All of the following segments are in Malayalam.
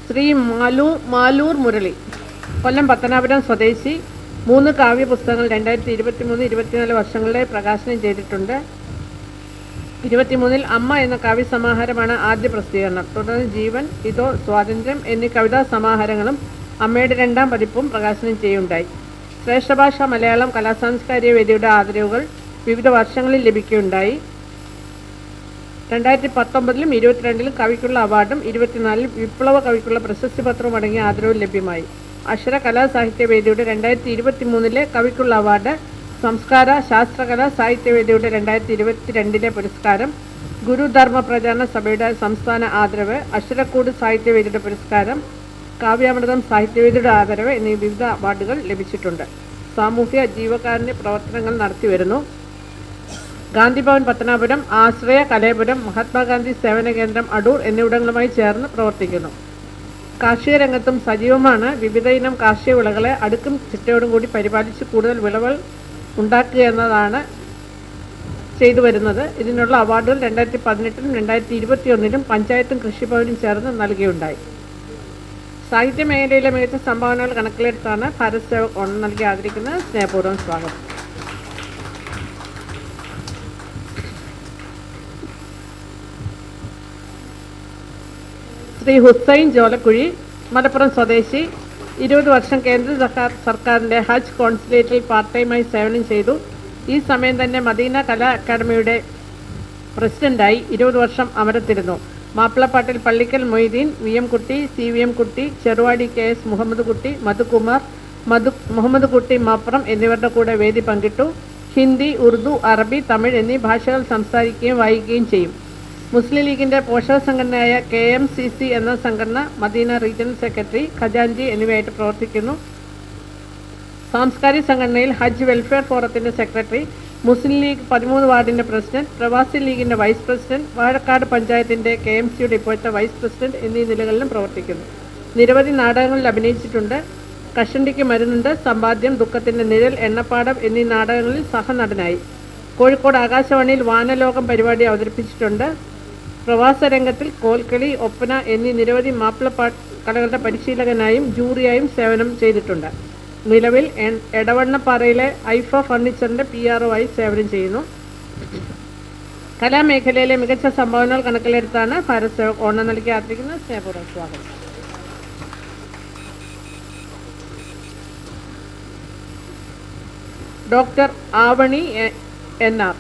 ശ്രീ മാലൂർ മുരളി, കൊല്ലം പത്തനാപുരം സ്വദേശി, 3 കാവ്യ പുസ്തകങ്ങൾ 2023-24 വർഷങ്ങളിലെ പ്രകാശനം ചെയ്തിട്ടുണ്ട്. 23-ൽ അമ്മ എന്ന കാവ്യസമാഹാരമാണ് ആദ്യ പ്രസിദ്ധീകരണം. തുടർന്ന് ജീവൻ, ഇതോ, സ്വാതന്ത്ര്യം എന്നീ കവിതാ സമാഹാരങ്ങളും അമ്മയുടെ 2ാം പതിപ്പും പ്രകാശനം ചെയ്യുണ്ടായി. ശ്രേഷ്ഠഭാഷ മലയാളം കലാസാംസ്കാരിക വേദിയുടെ ആദരവുകൾ വിവിധ വർഷങ്ങളിൽ ലഭിക്കുകയുണ്ടായി. 2019-ലും 22-ലും കവിക്കുള്ള അവാർഡും 24-ൽ വിപ്ലവ കവിക്കുള്ള പ്രശസ്തി പത്രവും അടങ്ങിയ ആദരവും ലഭ്യമായി. അക്ഷര കലാസാഹിത്യ വേദിയുടെ 2023-ലെ കവിക്കുള്ള അവാർഡ്, സംസ്കാര ശാസ്ത്രകലാ സാഹിത്യവേദിയുടെ 2022-ലെ പുരസ്കാരം, ഗുരുധർമ്മ പ്രചാരണ സഭയുടെ സംസ്ഥാന ആദരവ്, അക്ഷരക്കൂട് സാഹിത്യവേദിയുടെ പുരസ്കാരം, കാവ്യാമൃതം സാഹിത്യവേദിയുടെ ആദരവ് എന്നീ വിവിധ അവാർഡുകൾ ലഭിച്ചിട്ടുണ്ട്. സാമൂഹ്യ ജീവകാരുണ്യ പ്രവർത്തനങ്ങൾ നടത്തിവരുന്നു. ഗാന്ധിഭവൻ പത്തനാപുരം, ആശ്രയ കലയപുരം, മഹാത്മാഗാന്ധി സേവന കേന്ദ്രം അടൂർ എന്നിവിടങ്ങളുമായി ചേർന്ന് പ്രവർത്തിക്കുന്നു. കാർഷിക രംഗത്തും സജീവമാണ്. വിവിധ ഇനം കാർഷിക വിളകളെ അടുക്കും ചിട്ടയോടും കൂടി പരിപാലിച്ച് കൂടുതൽ വിളകൾ ഉണ്ടാക്കുക എന്നതാണ് ചെയ്തു വരുന്നത്. ഇതിനുള്ള അവാർഡുകൾ 2018-ലും 2021-ലും പഞ്ചായത്തും കൃഷിഭവനും ചേർന്ന് നൽകിയുണ്ടായി. സാഹിത്യ മേഖലയിലെ മികച്ച സംഭാവനകൾ കണക്കിലെടുത്താണ് ഭാരത് സേവക് ഓണം നൽകി ആദരിക്കുന്നത്. സ്നേഹപൂർവ്വം സ്വാഗതം. ശ്രീ ഹുസൈൻ ജോലക്കുഴി, മലപ്പുറം സ്വദേശി, 20 വർഷം കേന്ദ്ര സർക്കാരിൻ്റെ ഹജ്ജ് കോൺസുലേറ്റിൽ പാർട്ട് ടൈമായി സേവനം ചെയ്തു. ഈ സമയം തന്നെ മദീന കലാ അക്കാദമിയുടെ പ്രസിഡന്റായി 20 വർഷം അമരത്തിരുന്നു. മാപ്പിളപ്പാട്ടിൽ പള്ളിക്കൽ മൊയ്തീൻ, VM കുട്ടി, CVM കുട്ടി, ചെറുവാടി KS മുഹമ്മദ് കുട്ടി, മധുകുമാർ, മുഹമ്മദ് കുട്ടി മപ്പുറം എന്നിവരുടെ കൂടെ വേദി പങ്കിട്ടു. ഹിന്ദി, ഉറുദു, അറബി, തമിഴ് എന്നീ ഭാഷകൾ സംസാരിക്കുകയും വായിക്കുകയും ചെയ്യും. മുസ്ലിം ലീഗിൻ്റെ പോഷക സംഘടനയായ KMCC എന്ന സംഘടന, മദീന റീജിയണൽ സെക്രട്ടറി, ഖജാൻജി എന്നിവയായിട്ട് പ്രവർത്തിക്കുന്നു. സാംസ്കാരിക സംഘടനയിൽ ഹജ്ജ് വെൽഫെയർ ഫോറത്തിൻ്റെ സെക്രട്ടറി, മുസ്ലിം ലീഗ് 13 വാർഡിൻ്റെ പ്രസിഡന്റ്, പ്രവാസി ലീഗിൻ്റെ വൈസ് പ്രസിഡന്റ്, വാഴക്കാട് പഞ്ചായത്തിൻ്റെ KMCയുടെ ഇപ്പോഴത്തെ വൈസ് പ്രസിഡന്റ് എന്നീ നിലകളിലും പ്രവർത്തിക്കുന്നു. നിരവധി നാടകങ്ങളിൽ അഭിനയിച്ചിട്ടുണ്ട്. കഷണ്ടിക്ക് മരുന്നുണ്ട്, സമ്പാദ്യം, ദുഃഖത്തിൻ്റെ നിഴൽ, എണ്ണപ്പാടം എന്നീ നാടകങ്ങളിൽ സഹനടനായി. കോഴിക്കോട് ആകാശവാണിയിൽ വാനലോകം പരിപാടി അവതരിപ്പിച്ചിട്ടുണ്ട്. പ്രവാസ രംഗത്തിൽ കോൽക്കളി, ഒപ്പന എന്നീ നിരവധി മാപ്പിളപ്പാട്ട് കലകളുടെ പരിശീലകനായും ജൂറിയായും സേവനം ചെയ്തിട്ടുണ്ട്. നിലവിൽ എടവണ്ണപ്പാറയിലെ ഐഫ ഫർണിച്ചറിൻ്റെ PRO ആയി സേവനം ചെയ്യുന്നു. കലാമേഖലയിലെ മികച്ച സംഭാവനകൾ കണക്കിലെടുത്താണ് ഭാരത് സേവക് ഓണം നൽകി ആദരിക്കുന്നത്. സ്നേഹപൂർവ്വം സ്വാഗതം. ഡോക്ടർ ആവണി NR,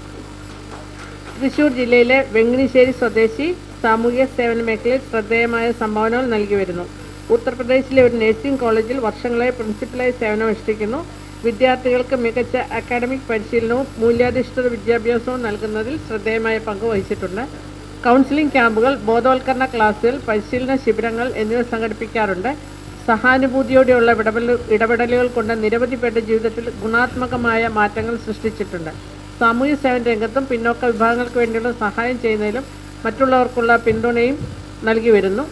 തൃശ്ശൂർ ജില്ലയിലെ വെങ്ങിനിശ്ശേരി സ്വദേശി, സാമൂഹിക സേവന മേഖലയിൽ ശ്രദ്ധേയമായ സംഭാവനകൾ നൽകി വരുന്നു. ഉത്തർപ്രദേശിലെ ഒരു നഴ്സിംഗ് കോളേജിൽ വർഷങ്ങളായി പ്രിൻസിപ്പലായി സേവനമനുഷ്ഠിക്കുന്നു. വിദ്യാർത്ഥികൾക്ക് മികച്ച അക്കാഡമിക് പരിശീലനവും മൂല്യാധിഷ്ഠിത വിദ്യാഭ്യാസവും നൽകുന്നതിൽ ശ്രദ്ധേയമായ പങ്ക് വഹിച്ചിട്ടുണ്ട്. കൗൺസിലിംഗ് ക്യാമ്പുകൾ, ബോധവൽക്കരണ ക്ലാസുകൾ, പരിശീലന ശിബിരങ്ങൾ എന്നിവ സംഘടിപ്പിക്കാറുണ്ട്. സഹാനുഭൂതിയോടെയുള്ള ഇടപെടലുകൾ കൊണ്ട് നിരവധി പേരുടെ ജീവിതത്തിൽ ഗുണാത്മകമായ മാറ്റങ്ങൾ സൃഷ്ടിച്ചിട്ടുണ്ട്. സാമൂഹ്യ സേവന രംഗത്തും പിന്നോക്ക വിഭാഗങ്ങൾക്ക് വേണ്ടിയുള്ള സഹായം ചെയ്യുന്നതിലും മറ്റുള്ളവർക്കുള്ള പിന്തുണയും നൽകി വരുന്നു.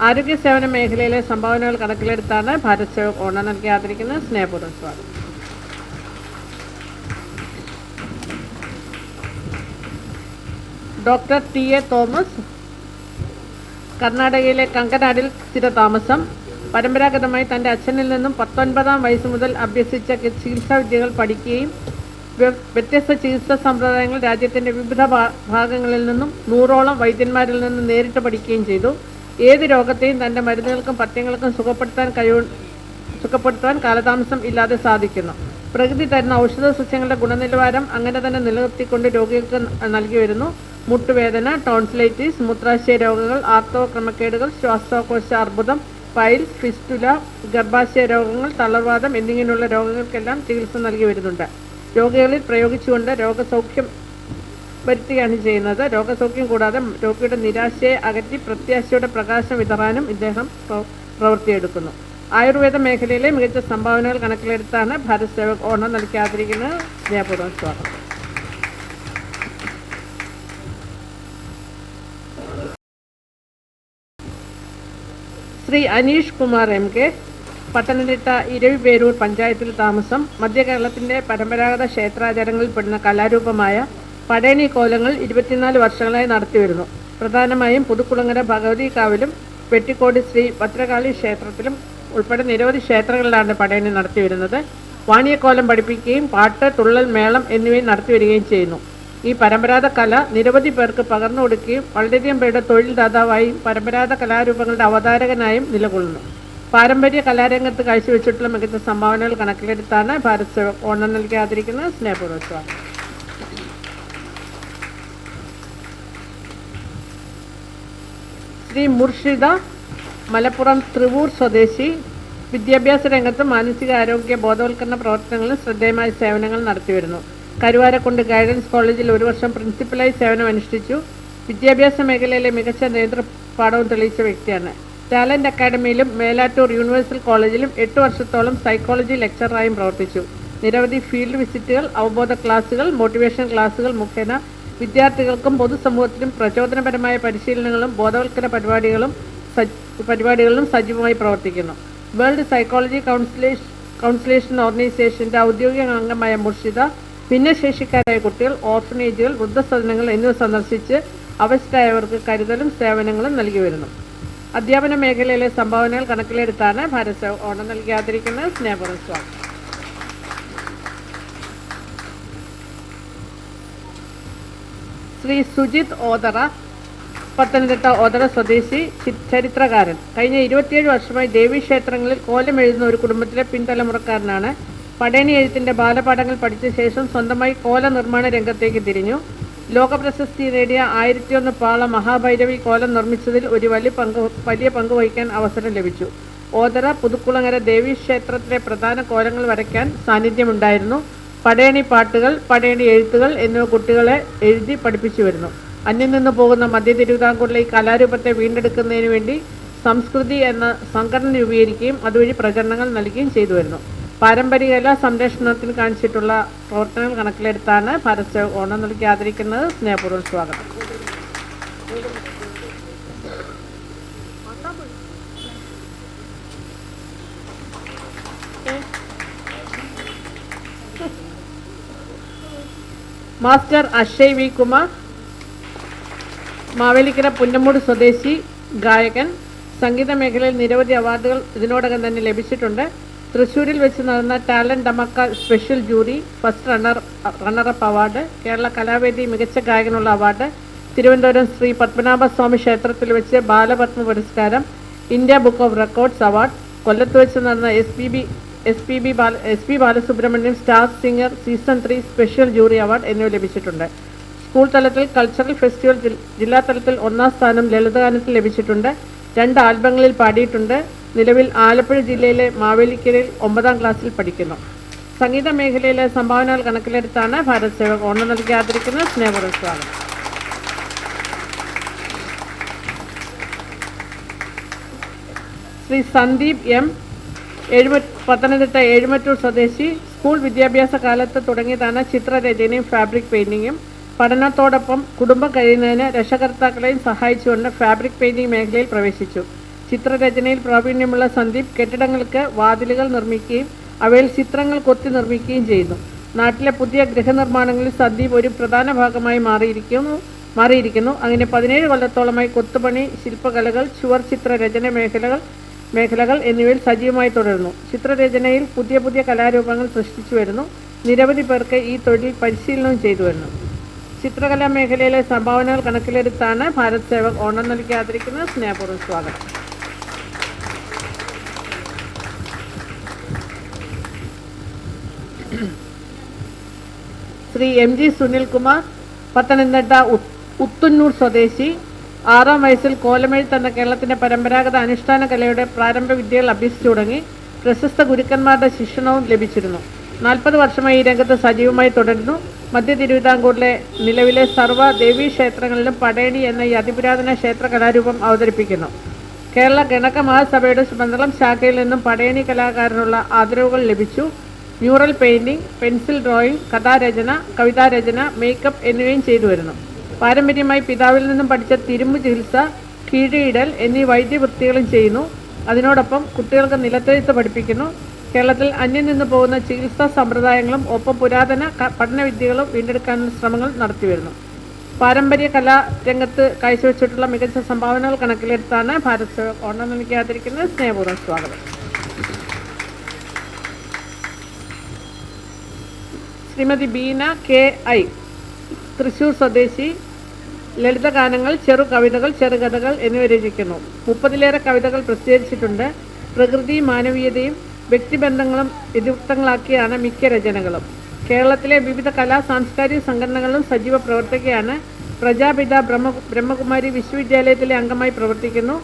ആരോഗ്യ സേവന മേഖലയിലെ സംഭാവനകൾ കണക്കിലെടുത്താണ് ഭാരത് സേവക് ഓണം നൽകി ആദരിക്കുന്നത്. സ്നേഹപൂർവ്വം സ്വാഗതം. ഡോക്ടർ TA തോമസ്, കർണാടകയിലെ കങ്കനാടിൽ സ്ഥിരതാമസം. പരമ്പരാഗതമായി തൻ്റെ അച്ഛനിൽ നിന്നും 19-ാം വയസ്സ് മുതൽ അഭ്യസിച്ച ചികിത്സാ വിദ്യകൾ പഠിക്കുകയും വ്യത്യസ്ത ചികിത്സാ സമ്പ്രദായങ്ങൾ രാജ്യത്തിൻ്റെ വിവിധ ഭാഗങ്ങളിൽ നിന്നും 100ഓളം വൈദ്യന്മാരിൽ നിന്നും നേരിട്ട് പഠിക്കുകയും ചെയ്തു. ഏത് രോഗത്തെയും തൻ്റെ മരുന്നുകൾക്കും പഥ്യങ്ങൾക്കും സുഖപ്പെടുത്താൻ കാലതാമസം ഇല്ലാതെ സാധിക്കുന്നു. പ്രകൃതി തരുന്ന ഔഷധ സസ്യങ്ങളുടെ ഗുണനിലവാരം അങ്ങനെ തന്നെ നിലനിർത്തിക്കൊണ്ട് രോഗികൾക്ക് നൽകി വരുന്നു. മുട്ടുവേദന, ടോൺസിലൈറ്റിസ്, മൂത്രാശയ രോഗങ്ങൾ, ആർത്തവ ക്രമക്കേടുകൾ, ശ്വാസകോശ അർബുദം, പൈൽസ്, ഫിസ്റ്റുല, ഗർഭാശയ രോഗങ്ങൾ, തളർവാദം എന്നിങ്ങനെയുള്ള രോഗങ്ങൾക്കെല്ലാം ചികിത്സ നൽകി വരുന്നുണ്ട്. രോഗികളിൽ പ്രയോഗിച്ചുകൊണ്ട് രോഗസൗഖ്യം വരുത്തുകയാണ് ചെയ്യുന്നത്. രോഗസൗഖ്യം കൂടാതെ രോഗിയുടെ നിരാശയെ അകറ്റി പ്രത്യാശയുടെ പ്രകാശം വിതറാനും ഇദ്ദേഹം പ്രവൃത്തിയെടുക്കുന്നു. ആയുർവേദ മേഖലയിലെ മികച്ച സംഭാവനകൾ കണക്കിലെടുത്താണ് ഭാരത് സേവക് ഓണം നൽകി ആദരിക്കുന്നത്. സ്നേഹപൂർവ്വം സ്വാഗതം. ശ്രീ അനീഷ് കുമാർ MK, പത്തനംതിട്ട ഇരവിപേരൂർ പഞ്ചായത്തിൽ താമസം. മധ്യകേരളത്തിൻ്റെ പരമ്പരാഗത ക്ഷേത്രാചാരങ്ങളിൽ പെടുന്ന കലാരൂപമായ പടയണി കോലങ്ങൾ 24 വർഷങ്ങളായി നടത്തിവരുന്നു. പ്രധാനമായും പുതുക്കുളങ്ങര ഭഗവതി കാവിലും വെട്ടിക്കോട് ശ്രീ ഭദ്രകാളി ക്ഷേത്രത്തിലും ഉൾപ്പെടെ നിരവധി ക്ഷേത്രങ്ങളിലാണ് പടയണി നടത്തിവരുന്നത്. വാണിയക്കോലം പഠിപ്പിക്കുകയും പാട്ട്, തുള്ളൽ, മേളം എന്നിവയും നടത്തിവരികയും ചെയ്യുന്നു. ഈ പരമ്പരാഗത കല നിരവധി പേർക്ക് പകർന്നു കൊടുക്കുകയും വളരെയധികം പേരുടെ തൊഴിൽദാതാവായും പരമ്പരാഗത കലാരൂപങ്ങളുടെ അവതാരകനായും നിലകൊള്ളുന്നു. പാരമ്പര്യ കലാരംഗത്ത് കാഴ്ചവെച്ചിട്ടുള്ള മികച്ച സംഭാവനകൾ കണക്കിലെടുത്താണ് ഭാരത് സേവക് ഓണം നൽകി ആദരിക്കുന്നത്. സ്നേഹപൂർവ്വം സ്വാഗതം. ശ്രീ മുർഷിദ, മലപ്പുറം ത്രിവൂർ സ്വദേശി, വിദ്യാഭ്യാസ രംഗത്തും മാനസികാരോഗ്യ ബോധവൽക്കരണ പ്രവർത്തനങ്ങളിലും ശ്രദ്ധേയമായ സേവനങ്ങൾ നടത്തിവരുന്നു. കരുവാരക്കുണ്ട് ഗൈഡൻസ് കോളേജിൽ 1 വർഷം പ്രിൻസിപ്പലായി സേവനമനുഷ്ഠിച്ചു. വിദ്യാഭ്യാസ മേഖലയിലെ മികച്ച നേതൃപാഠവും തെളിയിച്ച വ്യക്തിയാണ്. ടാലന്റ് അക്കാദമിയിലും മേലാറ്റൂർ യൂണിവേഴ്സൽ കോളേജിലും 8 വർഷത്തോളം സൈക്കോളജി ലെക്ചറായും പ്രവർത്തിച്ചു. നിരവധി ഫീൽഡ് വിസിറ്റുകൾ, അവബോധ ക്ലാസുകൾ, മോട്ടിവേഷൻ ക്ലാസുകൾ മുഖേന വിദ്യാർത്ഥികൾക്കും പൊതുസമൂഹത്തിനും പ്രചോദനപരമായ പരിശീലനങ്ങളും ബോധവൽക്കരണ പരിപാടികളിലും സജീവമായി പ്രവർത്തിക്കുന്നു. വേൾഡ് സൈക്കോളജി കൗൺസിലേഷൻ ഓർഗനൈസേഷന്റെ ഔദ്യോഗിക അംഗമായ മുർഷിദ ഭിന്നശേഷിക്കാരായ കുട്ടികൾ, ഓർഫനേജുകൾ, വൃദ്ധസദനങ്ങൾ എന്നിവ സന്ദർശിച്ച് അവശരായവർക്ക് കരുതലും സേവനങ്ങളും നൽകി വരുന്നു. അധ്യാപന മേഖലയിലെ സംഭാവനകൾ കണക്കിലെടുത്താണ് ഭാരത് സേവക് ഓണം നൽകി ആദരിക്കുന്നത്. സ്നേഹപൂർവ്വം സ്വാഗതം. ശ്രീ സുജിത് ഓതറ, പത്തനംതിട്ട ഓതറ സ്വദേശി, ചരിത്രകാരൻ. കഴിഞ്ഞ 27 വർഷമായി ദേവീക്ഷേത്രങ്ങളിൽ കോലം എഴുതുന്ന ഒരു കുടുംബത്തിലെ പിൻതലമുറക്കാരനാണ്. പടയണി എഴുത്തിന്റെ ബാലപാഠങ്ങൾ പഠിച്ച ശേഷം സ്വന്തമായി കോല നിർമ്മാണ രംഗത്തേക്ക് തിരിഞ്ഞു. ലോകപ്രശസ്തി നേടിയ 1001 പാള മഹാഭൈരവി കോലം നിർമ്മിച്ചതിൽ ഒരു വലിയ പങ്ക് വഹിക്കാൻ അവസരം ലഭിച്ചു. ഓതറ പുതുക്കുളങ്ങര ദേവീക്ഷേത്രത്തിലെ പ്രധാന കോലങ്ങൾ വരയ്ക്കാൻ സാന്നിധ്യമുണ്ടായിരുന്നു. പടയണി പാട്ടുകൾ, പടയണി എഴുത്തുകൾ എന്നിവ കുട്ടികളെ എഴുതി പഠിപ്പിച്ചു വരുന്നു. അന്യം നിന്ന് പോകുന്ന മധ്യ തിരുവിതാംകൂറിലെ ഈ കലാരൂപത്തെ വീണ്ടെടുക്കുന്നതിന് വേണ്ടി സംസ്കൃതി എന്ന സംഘടന രൂപീകരിക്കുകയും അതുവഴി പ്രചരണങ്ങൾ നൽകുകയും ചെയ്തു വരുന്നു. പാരമ്പര്യ കലാ സംരക്ഷണത്തിന് കാണിച്ചിട്ടുള്ള പ്രവർത്തനങ്ങൾ കണക്കിലെടുത്താണ് ഭാരത് സേവക് ഓണം നൽകി ആദരിക്കുന്നത്. സ്നേഹപൂർവ്വം സ്വാഗതം. മാസ്റ്റർ അക്ഷയ് വി കുമാർ, മാവേലിക്കര പുന്നമ്മൂട് സ്വദേശി, ഗായകൻ. സംഗീത മേഖലയിൽ നിരവധി അവാർഡുകൾ ഇതിനോടകം തന്നെ ലഭിച്ചിട്ടുണ്ട്. തൃശ്ശൂരിൽ വെച്ച് നടന്ന ടാലന്റ് ഡമക്ക special jury first runner up award, Kerala Kalavedi മികച്ച ഗായകനുള്ള അവാർഡ്, തിരുവനന്തപുരം ശ്രീ പത്മനാഭസ്വാമി ക്ഷേത്രത്തിൽ വെച്ച് ബാലപത്മ പുരസ്കാരം, India book of records award, കൊല്ലത്ത് വെച്ച് നടന്ന S P Balasubrahmanyam star singer season 3 special jury award എന്നിവ ലഭിച്ചിട്ടുണ്ട്. സ്കൂൾ തലത്തിൽ കൾച്ചറൽ ഫെസ്റ്റിവൽ ജില്ലാ തലത്തിൽ 1ാം സ്ഥാനം ലളിതഗാനത്തിൽ ലഭിച്ചിട്ടുണ്ട്. 2 ആൽബങ്ങളിൽ പാടിയിട്ടുണ്ട്. നിലവിൽ ആലപ്പുഴ ജില്ലയിലെ മാവേലിക്കരയിൽ 9ാം ക്ലാസ്സിൽ പഠിക്കുന്നു. സംഗീത മേഖലയിലെ സംഭാവനകൾ കണക്കിലെടുത്താണ് ഭാരത് സേവക് ഓണം നൽകി ആദരിക്കുന്നത്. സ്നേഹപൂർവ്വം സ്വാഗതം. ശ്രീ സന്ദീപ് എം, പത്തനംതിട്ട എഴുമറ്റൂർ സ്വദേശി. സ്കൂൾ വിദ്യാഭ്യാസ കാലത്ത് തുടങ്ങിയതാണ് ചിത്രരചനയും ഫാബ്രിക് പെയിന്റിങ്ങും. പഠനത്തോടൊപ്പം കുടുംബം കഴിയുന്നതിന് രക്ഷകർത്താക്കളെയും സഹായിച്ചുകൊണ്ട് ഫാബ്രിക് പെയിന്റിംഗ് മേഖലയിൽ പ്രവേശിച്ചു. ചിത്രരചനയിൽ പ്രാവീണ്യമുള്ള സന്ദീപ് കെട്ടിടങ്ങൾക്ക് വാതിലുകൾ നിർമ്മിക്കുകയും അവയിൽ ചിത്രങ്ങൾ കൊത്തി നിർമ്മിക്കുകയും ചെയ്യുന്നു. നാട്ടിലെ പുതിയ ഗൃഹനിർമ്മാണങ്ങളിൽ സന്ദീപ് ഒരു പ്രധാന ഭാഗമായി മാറിയിരിക്കുന്നു. അങ്ങനെ 17 കൊല്ലത്തോളമായി കൊത്തുപണി, ശില്പകലകൾ, ചുവർ ചിത്രരചന മേഖലകൾ എന്നിവയിൽ സജീവമായി തുടരുന്നു. ചിത്രരചനയിൽ പുതിയ കലാരൂപങ്ങൾ സൃഷ്ടിച്ചു വരുന്നു. നിരവധി പേർക്ക് ഈ തൊഴിൽ പരിശീലനവും ചെയ്തു വരുന്നു. ചിത്രകലാ മേഖലയിലെ സംഭാവനകൾ കണക്കിലെടുത്താണ് ഭാരത് സേവക് ഓണം നൽകി ആദരിക്കുന്നത്. സ്നേഹപൂർവ്വം സ്വാഗതം. ശ്രീ MG സുനിൽകുമാർ, പത്തനംതിട്ട ഉത്തുന്നൂർ സ്വദേശി. 6ാം വയസ്സിൽ കോലമെഴുത്ത് എന്ന കേരളത്തിന്റെ പരമ്പരാഗത അനുഷ്ഠാന കലയുടെ പ്രാരംഭ വിദ്യകൾ അഭ്യസിച്ചു തുടങ്ങി. പ്രശസ്ത ഗുരുക്കന്മാരുടെ ശിക്ഷണവും ലഭിച്ചിരുന്നു. 40 വർഷമായി ഈ രംഗത്ത് സജീവമായി തുടരുന്നു. മധ്യ തിരുവിതാംകൂറിലെ നിലവിലെ സർവ്വ ദേവീക്ഷേത്രങ്ങളിലും പടയണി എന്ന ഈ അതിപുരാതന ക്ഷേത്ര കലാരൂപം അവതരിപ്പിക്കുന്നു. കേരള ഗണക മഹാസഭയുടെ മണ്ഡലം ശാഖയിൽ നിന്നും പടയണി കലാകാരനുള്ള ആദരവുകൾ ലഭിച്ചു. മ്യൂറൽ പെയിന്റിംഗ്, പെൻസിൽ ഡ്രോയിങ്, കഥാരചന, കവിതാരചന, മേക്കപ്പ് എന്നിവയും ചെയ്തു വരുന്നു. പാരമ്പര്യമായി പിതാവിൽ നിന്നും പഠിച്ച തിരുമ്പ് ചികിത്സ, കീഴിയിടൽ എന്നീ വൈദ്യവൃത്തികളും ചെയ്യുന്നു. അതിനോടൊപ്പം കുട്ടികൾക്ക് നിലത്തെഴുത്ത് പഠിപ്പിക്കുന്നു. കേരളത്തിൽ അന്യം നിന്ന് പോകുന്ന ചികിത്സാ സമ്പ്രദായങ്ങളും ഒപ്പം പുരാതന പഠനവിദ്യകളും വീണ്ടെടുക്കാനുള്ള ശ്രമങ്ങൾ നടത്തിവരുന്നു. പാരമ്പര്യ കലാ രംഗത്ത് കാഴ്ചവെച്ചിട്ടുള്ള മികച്ച സംഭാവനകൾ കണക്കിലെടുത്താണ് ഭാരത് സേവക് ഓണം നൽകിയാതിരിക്കുന്നത്. സ്നേഹപൂർവ്വം സ്വാഗതം. ശ്രീമതി ബീന KI, തൃശൂർ സ്വദേശി, ലളിതഗാനങ്ങൾ, ചെറു കവിതകൾ, ചെറുകഥകൾ എന്നിവ രചിക്കുന്നു. 30-ലേറെ കവിതകൾ പ്രസിദ്ധീകരിച്ചിട്ടുണ്ട്. പ്രകൃതി, മാനവീയതയും വ്യക്തിബന്ധങ്ങളും ഇതിവൃത്തങ്ങളാക്കിയാണ് മിക്ക രചനകളും. കേരളത്തിലെ വിവിധ സാംസ്കാരിക സംഘടനകളിലും സജീവ പ്രവർത്തകയാണ്. പ്രജാപിത ബ്രഹ്മകുമാരി വിശ്വവിദ്യാലയത്തിലെ അംഗമായി പ്രവർത്തിക്കുന്നു.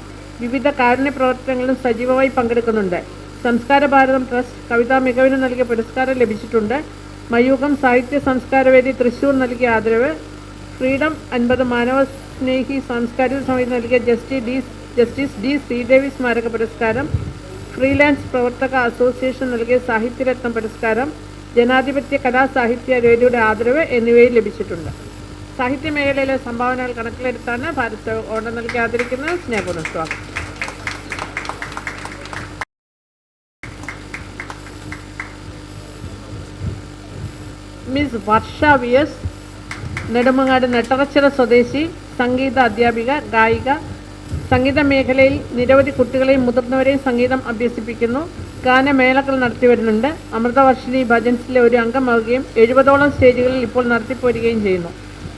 വിവിധ കാരുണ്യ പ്രവർത്തനങ്ങളിലും സജീവമായി പങ്കെടുക്കുന്നുണ്ട്. സംസ്കാര ഭാരതം ട്രസ്റ്റ് കവിതാ മികവിന് നൽകിയ പുരസ്കാരം ലഭിച്ചിട്ടുണ്ട്. മയൂഖം സാഹിത്യ സംസ്കാരവേദി തൃശൂർ നൽകിയ ആദരവ്, ഫ്രീഡം 50 മാനവസ്നേഹി സാംസ്കാരിക സമിതി നൽകിയ ജസ്റ്റിസ് D. ശ്രീദേവി സ്മാരക പുരസ്കാരം, ഫ്രീലാൻസ് പ്രവർത്തക അസോസിയേഷൻ നൽകിയ സാഹിത്യരത്നം പുരസ്കാരം, ജനാധിപത്യ കലാസാഹിത്യ വേദിയുടെ ആദരവ് എന്നിവയിൽ ലഭിച്ചിട്ടുണ്ട്. സാഹിത്യ മേഖലയിലെ സംഭാവനകൾ കണക്കിലെടുത്താണ് ഭാരത് സേവക് ഓണം നൽകി ആദരിക്കുന്നത്. സ്നേഹപൂർവ്വം സ്വാഗതം. മിസ് വർഷ VS, നെടുമങ്ങാട് നെട്ടറച്ചിറ സ്വദേശി, സംഗീത അധ്യാപിക, ഗായിക. സംഗീത മേഖലയിൽ നിരവധി കുട്ടികളെയും മുതിർന്നവരെയും സംഗീതം അഭ്യസിപ്പിക്കുന്നു. ഗാനമേളകൾ നടത്തിവരുന്നുണ്ട്. അമൃതവർഷിണി ഭജൻസിലെ ഒരു അംഗമാവുകയും 70ഓളം സ്റ്റേജുകളിൽ ഇപ്പോൾ നടത്തിപ്പോരുകയും ചെയ്യുന്നു.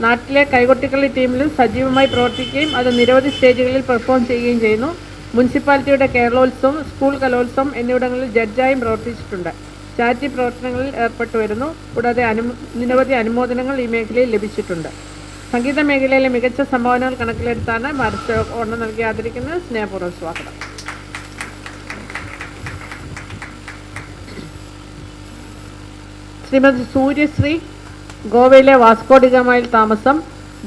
നാട്ടിലെ കൈകൊട്ടിക്കളി ടീമിലും സജീവമായി പ്രവർത്തിക്കുകയും അത് നിരവധി സ്റ്റേജുകളിൽ പെർഫോം ചെയ്യുകയും ചെയ്യുന്നു. മുനിസിപ്പാലിറ്റിയുടെ കേരളോത്സവം, സ്കൂൾ കലോത്സവം എന്നിവിടങ്ങളിൽ ജഡ്ജായും പ്രവർത്തിച്ചിട്ടുണ്ട്. ചാരിറ്റി പ്രവർത്തനങ്ങളിൽ ഏർപ്പെട്ടു വരുന്നു. കൂടാതെ നിരവധി അനുമോദനങ്ങൾ ഈ മേഖലയിൽ ലഭിച്ചിട്ടുണ്ട്. സംഗീത മേഖലയിലെ മികച്ച സംഭാവനകൾ കണക്കിലെടുത്താണ് ഭാരത് സേവക് ഓണം നൽകി ആദരിക്കുന്നത്. സ്നേഹപൂർവ്വം സ്വാഗതം. ശ്രീമതി സൂര്യശ്രീ, ഗോവയിലെ വാസ്കോഡിഗാമയിൽ താമസം,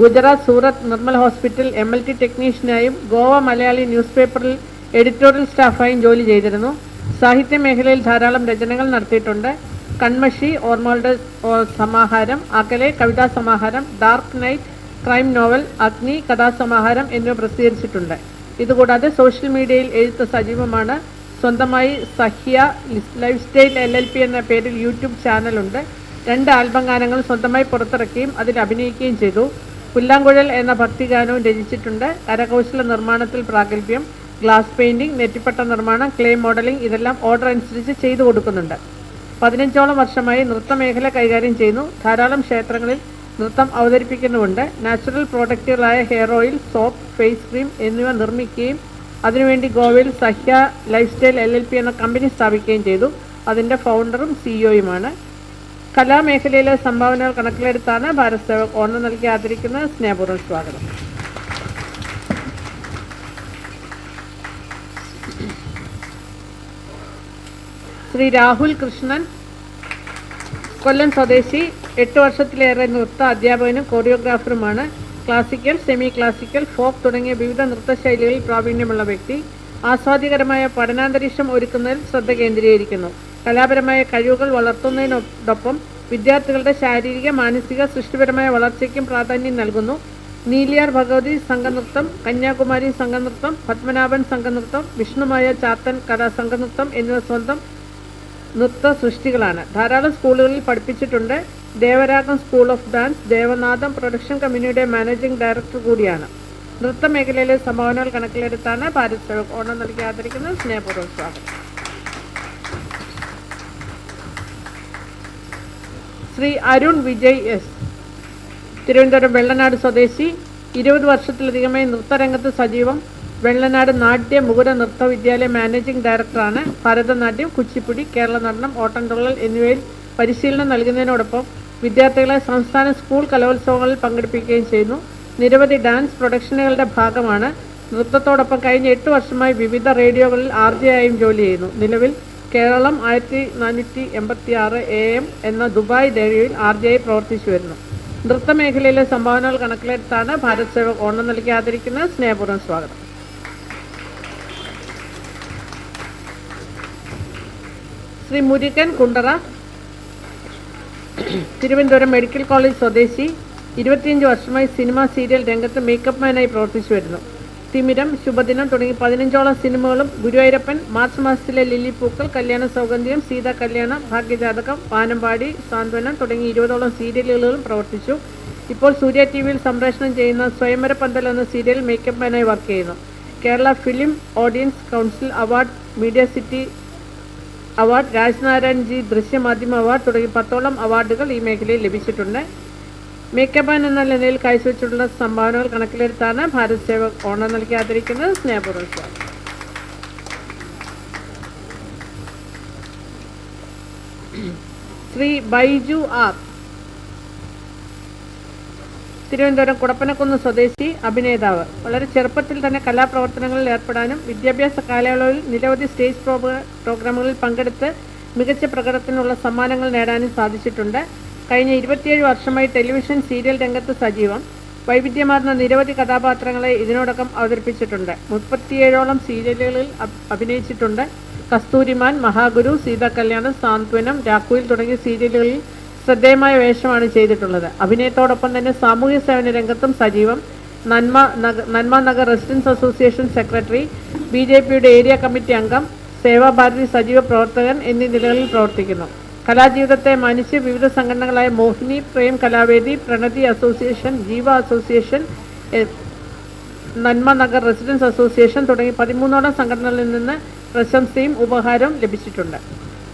ഗുജറാത്ത് സൂറത്ത് നിർമ്മൽ ഹോസ്പിറ്റൽ MLT ടെക്നീഷ്യനായും ഗോവ മലയാളി ന്യൂസ് പേപ്പറിൽ എഡിറ്റോറിയൽ സ്റ്റാഫായും ജോലി ചെയ്തിരുന്നു. സാഹിത്യ മേഖലയിൽ ധാരാളം രചനകൾ നടത്തിയിട്ടുണ്ട്. കൺമഷി, ഓർമ്മകളുടെ സമാഹാരം, അകലെ കവിതാ സമാഹാരം, ഡാർക്ക് നൈറ്റ് ക്രൈം നോവൽ, അഗ്നി കഥാസമാഹാരം എന്നിവ പ്രസിദ്ധീകരിച്ചിട്ടുണ്ട്. ഇതുകൂടാതെ സോഷ്യൽ മീഡിയയിൽ എഴുത്ത് സജീവമാണ്. സ്വന്തമായി സഹ്യ ലൈഫ് സ്റ്റൈൽ LLP എന്ന പേരിൽ യൂട്യൂബ് ചാനലുണ്ട്. 2 ആൽബം ഗാനങ്ങൾ സ്വന്തമായി പുറത്തിറക്കുകയും അതിൽ അഭിനയിക്കുകയും ചെയ്തു. പുല്ലാങ്കുഴൽ എന്ന ഭക്തിഗാനവും രചിച്ചിട്ടുണ്ട്. കരകൗശല നിർമ്മാണത്തിൽ പ്രാഗൽഭ്യം, ഗ്ലാസ് പെയിൻറ്റിംഗ്, നെറ്റിപ്പട്ട നിർമ്മാണം, ക്ലേ മോഡലിംഗ് ഇതെല്ലാം ഓർഡർ അനുസരിച്ച് ചെയ്തു കൊടുക്കുന്നുണ്ട്. 15ഓളം വർഷമായി നൃത്തമേഖല കൈകാര്യം ചെയ്യുന്നു. ധാരാളം ക്ഷേത്രങ്ങളിൽ നൃത്തം അവതരിപ്പിക്കുന്നുമുണ്ട്. നാച്ചുറൽ പ്രോഡക്റ്റുകളായ hair oil, soap, face cream എന്നിവ നിർമ്മിക്കുകയും അതിനുവേണ്ടി ഗോവയിൽ സഹ്യ ലൈഫ് സ്റ്റൈൽ LLP എന്ന കമ്പനി സ്ഥാപിക്കുകയും ചെയ്തു. അതിൻ്റെ ഫൗണ്ടറും CEOയുമാണ്. കലാമേഖലയിലെ സംഭാവനകൾ കണക്കിലെടുത്താണ് ഭാരത് സേവക് ഓണം നൽകി ആദരിക്കുന്നത്. സ്നേഹപൂർവ്വം സ്വാഗതം. ശ്രീ രാഹുൽ കൃഷ്ണൻ, കൊല്ലം സ്വദേശി, 8 വർഷത്തിലേറെ നൃത്ത അധ്യാപകനും കൊറിയോഗ്രാഫറുമാണ്. ക്ലാസിക്കൽ, സെമി ക്ലാസിക്കൽ, ഫോക്ക് തുടങ്ങിയ വിവിധ നൃത്തശൈലികളിൽ പ്രാവീണ്യമുള്ള വ്യക്തി. ആസ്വാദ്യകരമായ പഠനാന്തരീക്ഷം ഒരുക്കുന്നതിൽ ശ്രദ്ധ കേന്ദ്രീകരിക്കുന്നു. കലാപരമായ കഴിവുകൾ വളർത്തുന്നതിനോടൊപ്പം വിദ്യാർത്ഥികളുടെ ശാരീരിക, മാനസിക, സൃഷ്ടിപരമായ വളർച്ചയ്ക്കും പ്രാധാന്യം നൽകുന്നു. നീലിയാർ ഭഗവതി സംഘനൃത്തം, കന്യാകുമാരി സംഘനൃത്തം, പത്മനാഭൻ സംഘനൃത്തം, വിഷ്ണുമായ ചാത്തൻ സംഘനൃത്തം എന്നിവ സ്വന്തം നൃത്ത സൃഷ്ടികളാണ്. ധാരാളം സ്കൂളുകളിൽ പഠിപ്പിച്ചിട്ടുണ്ട്. Devaragam school of dance, Devanadham production കമ്പനിയുടെ മാനേജിംഗ് ഡയറക്ടർ കൂടിയാണ്. നൃത്ത മേഖലയിലെ സംഭാവനകൾ കണക്കിലെടുത്താണ് ഭാരത് സേവക് ഓണം നൽകി ആദരിക്കുന്നത്. സ്നേഹപൂർവ്വം സ്വാഗതം. ശ്രീ അരുൺ വിജയ് S, തിരുവനന്തപുരം വെള്ളനാട് സ്വദേശി, 20 വർഷത്തിലധികമായി നൃത്തരംഗത്ത് സജീവം. വെള്ളനാട് നാട്യ മുകുര നൃത്ത വിദ്യാലയ മാനേജിംഗ് ഡയറക്ടറാണ്. ഭരതനാട്യം, കുച്ചിപ്പുടി, കേരള നടനം, ഓട്ടംതുള്ളൽ എന്നിവയിൽ പരിശീലനം നൽകുന്നതിനോടൊപ്പം വിദ്യാർത്ഥികളെ സംസ്ഥാന സ്കൂൾ കലോത്സവങ്ങളിൽ പങ്കെടുപ്പിക്കുകയും ചെയ്യുന്നു. നിരവധി ഡാൻസ് പ്രൊഡക്ഷനുകളുടെ ഭാഗമാണ്. നൃത്തത്തോടൊപ്പം കഴിഞ്ഞ 8 വർഷമായി വിവിധ റേഡിയോകളിൽ RJ-ആയും ജോലി ചെയ്യുന്നു. നിലവിൽ കേരളം 1486 AM എന്ന ദുബായ് റേഡിയോയിൽ RJ-ആയി പ്രവർത്തിച്ചു വരുന്നു. നൃത്തമേഖലയിലെ സംഭാവനകൾ കണക്കിലെടുത്താണ് ഭാരത് സേവക് ഓണം നൽകി ആദരിക്കുന്നത്. സ്നേഹപൂർവ്വം സ്വാഗതം. ശ്രീ മുരുകൻ കുണ്ടറ, തിരുവനന്തപുരം മെഡിക്കൽ കോളേജ് സ്വദേശി, 25 വർഷമായി സിനിമ സീരിയൽ രംഗത്ത് മേക്കപ്പ് മാനായി പ്രവർത്തിച്ചു വരുന്നു. തിമിരം, ശുഭദിനം തുടങ്ങി 15ഓളം സിനിമകളും, ഗുരുവായൂരപ്പൻ, മാർച്ച് മാസത്തിലെ ലില്ലിപ്പൂക്കൾ, കല്യാണ സൗഗന്ധികം, സീതാ കല്യാണം, ഭാഗ്യജാതകം, വാനമ്പാടി, സാന്ത്വനം തുടങ്ങി 20ഓളം സീരിയലുകളിലും പ്രവർത്തിച്ചു. ഇപ്പോൾ സൂര്യ TV-യിൽ സംപ്രേഷണം ചെയ്യുന്ന സ്വയംവര പന്തൽ എന്ന സീരിയൽ മേക്കപ്പ് മാനായി വർക്ക് ചെയ്യുന്നു. Kerala film audience council award, media city award, Rajnarayanji ദൃശ്യമാധ്യമ അവാർഡ് തുടങ്ങി 10ഓളം അവാർഡുകൾ ഈ മേഖലയിൽ ലഭിച്ചിട്ടുണ്ട്. മേക്കപ്പ് മാൻ എന്ന നിലയിൽ കാഴ്ചവെച്ചിട്ടുള്ള സംഭാവനകൾ കണക്കിലെടുത്താണ് ഭാരത് സേവക് ഓണം നൽകി ആദരിക്കുന്നത്. സ്നേഹപൂർവ്വം സ്വാഗതം. ശ്രീ ബൈജു ആർ, തിരുവനന്തപുരം കുടപ്പനക്കുന്ന് സ്വദേശി, അഭിനേതാവ്. വളരെ ചെറുപ്പത്തിൽ തന്നെ കലാപ്രവർത്തനങ്ങളിൽ ഏർപ്പെടാനും വിദ്യാഭ്യാസ കാലയളവിൽ നിരവധി സ്റ്റേജ് പ്രോഗ്രാമുകളിൽ പങ്കെടുത്ത് മികച്ച പ്രകടനത്തിനുള്ള സമ്മാനങ്ങൾ നേടാനും സാധിച്ചിട്ടുണ്ട്. കഴിഞ്ഞ 27 വർഷമായി ടെലിവിഷൻ സീരിയൽ രംഗത്ത് സജീവം. വൈവിധ്യമാർന്ന നിരവധി കഥാപാത്രങ്ങളെ ഇതിനോടകം അവതരിപ്പിച്ചിട്ടുണ്ട്. 37ഓളം സീരിയലുകളിൽ അഭിനയിച്ചിട്ടുണ്ട്. കസ്തൂരിമാൻ, മഹാഗുരു, സീതാകല്യാണം, സാന്ത്വനം, രാക്കുയിൽ തുടങ്ങിയ സീരിയലുകളിൽ ശ്രദ്ധേയമായ വേഷമാണ് ചെയ്തിട്ടുള്ളത്. അഭിനയത്തോടൊപ്പം തന്നെ സാമൂഹ്യ സേവന രംഗത്തും സജീവം. Nanma Nagar residence association secretary, BJPയുടെ ഏരിയ കമ്മിറ്റി അംഗം, സേവാഭാരതി സജീവ പ്രവർത്തകൻ എന്നീ നിലകളിൽ പ്രവർത്തിക്കുന്നു. കലാജീവിതത്തെ മാനിച്ച് വിവിധ സംഘടനകളായ മോഹിനി, പ്രേം കലാവേദി, പ്രണതി അസോസിയേഷൻ, ജീവ അസോസിയേഷൻ, നന്മ നഗർ റെസിഡൻസ് അസോസിയേഷൻ തുടങ്ങി 13ഓളം സംഘടനകളിൽ നിന്ന് പ്രശംസയും ഉപഹാരവും ലഭിച്ചിട്ടുണ്ട്.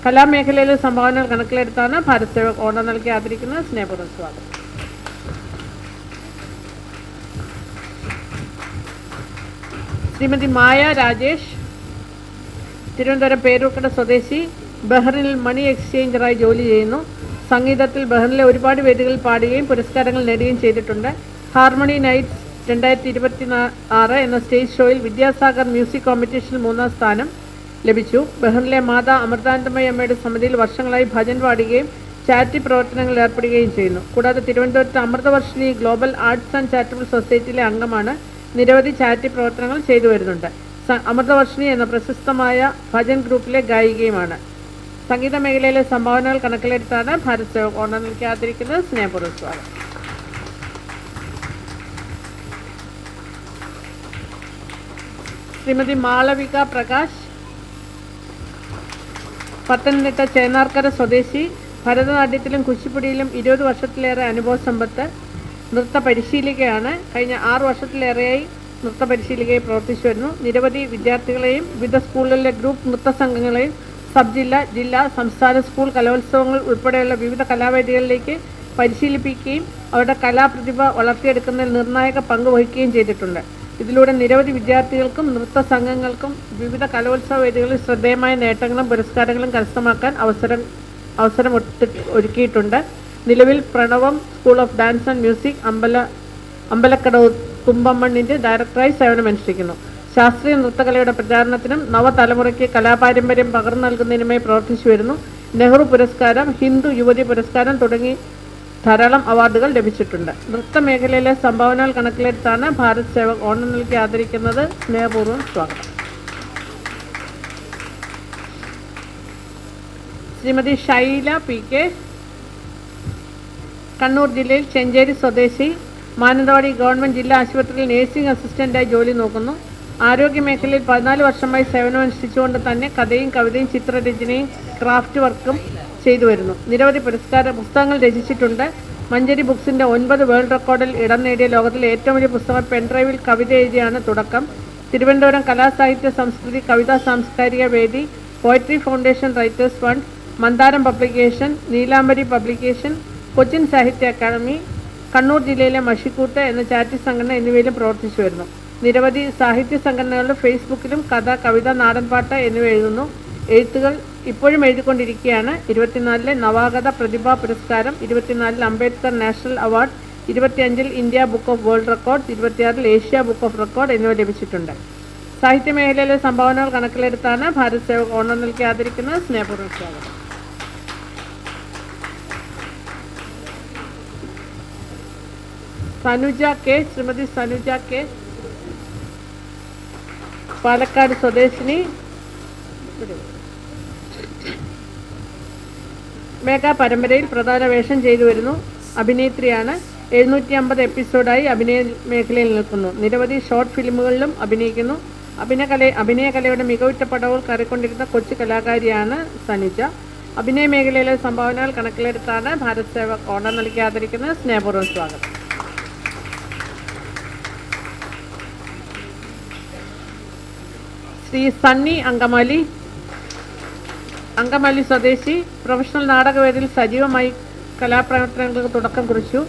കലാമേഖലയിലെ സംഭാവനകൾ കണക്കിലെടുത്താണ് ഭാരത് സേവക് ഓണം നൽകി ആദരിക്കുന്നത്. സ്നേഹപൂർവ്വം സ്വാഗതം. ശ്രീമതി മായ രാജേഷ്, തിരുവനന്തപുരം പേരൂർക്കട സ്വദേശി, ബഹ്റിനിൽ മണി എക്സ്ചേഞ്ചറായി ജോലി ചെയ്യുന്നു. സംഗീതത്തിൽ ബഹ്റിനിലെ ഒരുപാട് വേദികളിൽ പാടുകയും പുരസ്കാരങ്ങൾ നേടുകയും ചെയ്തിട്ടുണ്ട്. ഹാർമണി നൈറ്റ്സ് 2026 എന്ന സ്റ്റേജ് ഷോയിൽ വിദ്യാസാഗർ മ്യൂസിക് കോമ്പറ്റീഷനിൽ 3ാം സ്ഥാനം ലഭിച്ചു. ബഹ്റിനിലെ മാതാ അമൃതാനന്ദമയി അമ്മയുടെ സമിതിയിൽ വർഷങ്ങളായി ഭജൻ പാടുകയും ചാരിറ്റി പ്രവർത്തനങ്ങളിൽ ഏർപ്പെടുകയും ചെയ്യുന്നു. കൂടാതെ തിരുവനന്തപുരത്ത് Amritavarshini global arts and charitable സൊസൈറ്റിയിലെ അംഗമാണ്. നിരവധി ചാരിറ്റി പ്രവർത്തനങ്ങൾ ചെയ്തു വരുന്നുണ്ട്. അമൃതവർഷിണി എന്ന പ്രശസ്തമായ ഭജൻ ഗ്രൂപ്പിലെ ഗായികയുമാണ്. സംഗീത മേഖലയിലെ സംഭാവനകൾ കണക്കിലെടുത്താണ് ഭാരത് സേവക് ഓണം നൽകി ആദരിക്കുന്നത്. സ്നേഹപൂർവ്വം സ്വാഗതം. ശ്രീമതി മാളവിക പ്രകാശ്, പത്തനംതിട്ട ചേന്നാർക്കര സ്വദേശി, ഭരതനാട്യത്തിലും കുച്ചിപ്പുടിയിലും 20 വർഷത്തിലേറെ അനുഭവ സമ്പത്ത്. നൃത്ത പരിശീലികയാണ്. കഴിഞ്ഞ 6 വർഷത്തിലേറെയായി നൃത്ത പരിശീലികയായി പ്രവർത്തിച്ചു വരുന്നു. നിരവധി വിദ്യാർത്ഥികളെയും വിവിധ സ്കൂളുകളിലെ ഗ്രൂപ്പ് നൃത്ത സംഘങ്ങളെയും സബ് ജില്ല, ജില്ലാ, സംസ്ഥാന സ്കൂൾ കലോത്സവങ്ങൾ ഉൾപ്പെടെയുള്ള വിവിധ കലാവേദികളിലേക്ക് പരിശീലിപ്പിക്കുകയും അവരുടെ കലാപ്രതിഭ വളർത്തിയെടുക്കുന്നതിൽ നിർണായക പങ്ക് വഹിക്കുകയും ചെയ്തിട്ടുണ്ട്. ഇതിലൂടെ നിരവധി വിദ്യാർത്ഥികൾക്കും നൃത്ത സംഘങ്ങൾക്കും വിവിധ കലോത്സവ വേദികളിൽ ശ്രദ്ധേയമായ നേട്ടങ്ങളും പുരസ്കാരങ്ങളും കരസ്ഥമാക്കാൻ അവസരം ഒരുക്കിയിട്ടുണ്ട്. നിലവിൽ Pranavam school of dance and music Ambalakkadavu തുമ്പമണ്ണിൻ്റെ ഡയറക്ടറായി സേവനമനുഷ്ഠിക്കുന്നു. ശാസ്ത്രീയ നൃത്തകലയുടെ പ്രചാരണത്തിനും നവതലമുറയ്ക്ക് കലാപാരമ്പര്യം പകർന്നു നൽകുന്നതിനുമായി പ്രവർത്തിച്ചു വരുന്നു. നെഹ്റു പുരസ്കാരം, ഹിന്ദു യുവതി പുരസ്കാരം തുടങ്ങി ധാരാളം അവാർഡുകൾ ലഭിച്ചിട്ടുണ്ട്. നൃത്ത മേഖലയിലെ സംഭാവനകൾ കണക്കിലെടുത്താണ് ഭാരത് സേവക് ഓണം നൽകി ആദരിക്കുന്നത്. സ്നേഹപൂർവ്വം സ്വാഗതം. ശ്രീമതി ഷൈല PK, കണ്ണൂർ ജില്ലയിൽ ചെഞ്ചേരി സ്വദേശി, മാനന്തവാടി ഗവൺമെൻറ് ജില്ലാ ആശുപത്രിയിൽ നഴ്സിംഗ് അസിസ്റ്റൻ്റായി ജോലി നോക്കുന്നു. ആരോഗ്യ മേഖലയിൽ 14 വർഷമായി സേവനമനുഷ്ഠിച്ചുകൊണ്ട് തന്നെ കഥയും കവിതയും ചിത്രരചനയും ക്രാഫ്റ്റ് വർക്കും ചെയ്തു വരുന്നു. നിരവധി പുസ്തകങ്ങൾ രചിച്ചിട്ടുണ്ട്. മഞ്ചേരി ബുക്സിൻ്റെ 9 വേൾഡ് റെക്കോർഡിൽ ഇടം നേടിയ ലോകത്തിലെ ഏറ്റവും വലിയ പുസ്തകം പെൻഡ്രൈവിൽ കവിത എഴുതിയാണ് തുടക്കം. തിരുവനന്തപുരം കലാസാഹിത്യ സംസ്കൃതി കവിതാ സാംസ്കാരിക വേദി, പോയട്രി ഫൗണ്ടേഷൻ റൈറ്റേഴ്സ് ഫണ്ട്, മന്ദാരം പബ്ലിക്കേഷൻ, നീലാംബരി പബ്ലിക്കേഷൻ, കൊച്ചിൻ സാഹിത്യ അക്കാദമി, കണ്ണൂർ ജില്ലയിലെ മഷിക്കൂട്ട് എന്ന ചാരിറ്റി സംഘടന എന്നിവയിലും പ്രവർത്തിച്ചു വരുന്നു. നിരവധി സാഹിത്യ സംഘടനകളിലും ഫേസ്ബുക്കിലും കഥ, കവിത, നാടൻപാട്ട് എന്നിവ എഴുതുന്നു. എഴുത്തുകൾ ഇപ്പോഴും എഴുതിക്കൊണ്ടിരിക്കുകയാണ്. 24-ലെ നവാഗത പ്രതിഭാ പുരസ്കാരം, 24-ൽ അംബേദ്കർ നാഷണൽ അവാർഡ്, 25-ൽ India book of world records, 26-ൽ ഏഷ്യ ബുക്ക് ഓഫ് റെക്കോർഡ് എന്നിവ ലഭിച്ചിട്ടുണ്ട്. സാഹിത്യ മേഖലയിലെ സംഭാവനകൾ കണക്കിലെടുത്താണ് ഭാരത് സേവക് ഓണം നൽകി ആദരിക്കുന്നത്. സ്നേഹപൂർവ്വം സ്വാഗതം. സനുജ K, ശ്രീമതി സനുജ K, പാലക്കാട് സ്വദേശിനി, മെഗാ പരമ്പരയിൽ പ്രധാന വേഷം ചെയ്തു വരുന്നു. അഭിനേത്രിയാണ്. 750 എപ്പിസോഡായി അഭിനയ മേഖലയിൽ നിൽക്കുന്നു. നിരവധി ഷോർട്ട് ഫിലിമുകളിലും അഭിനയിക്കുന്നു. അഭിനയകലയുടെ മികവുറ്റ പടവുകൾ കയറിക്കൊണ്ടിരുന്ന കൊച്ചു കലാകാരിയാണ് സനുജ. അഭിനയ മേഖലയിലെ സംഭാവനകൾ കണക്കിലെടുത്താണ് ഭാരത് സേവക് ഓണം നൽകി ആദരിക്കുന്നത്. സ്നേഹപൂർവ്വം സ്വാഗതം. ശ്രീ സണ്ണി അങ്കമാലി, അങ്കമാലി സ്വദേശി, പ്രൊഫഷണൽ നാടകവേദിയിൽ സജീവമായി കലാപ്രവർത്തനങ്ങൾക്ക് തുടക്കം കുറിച്ചു.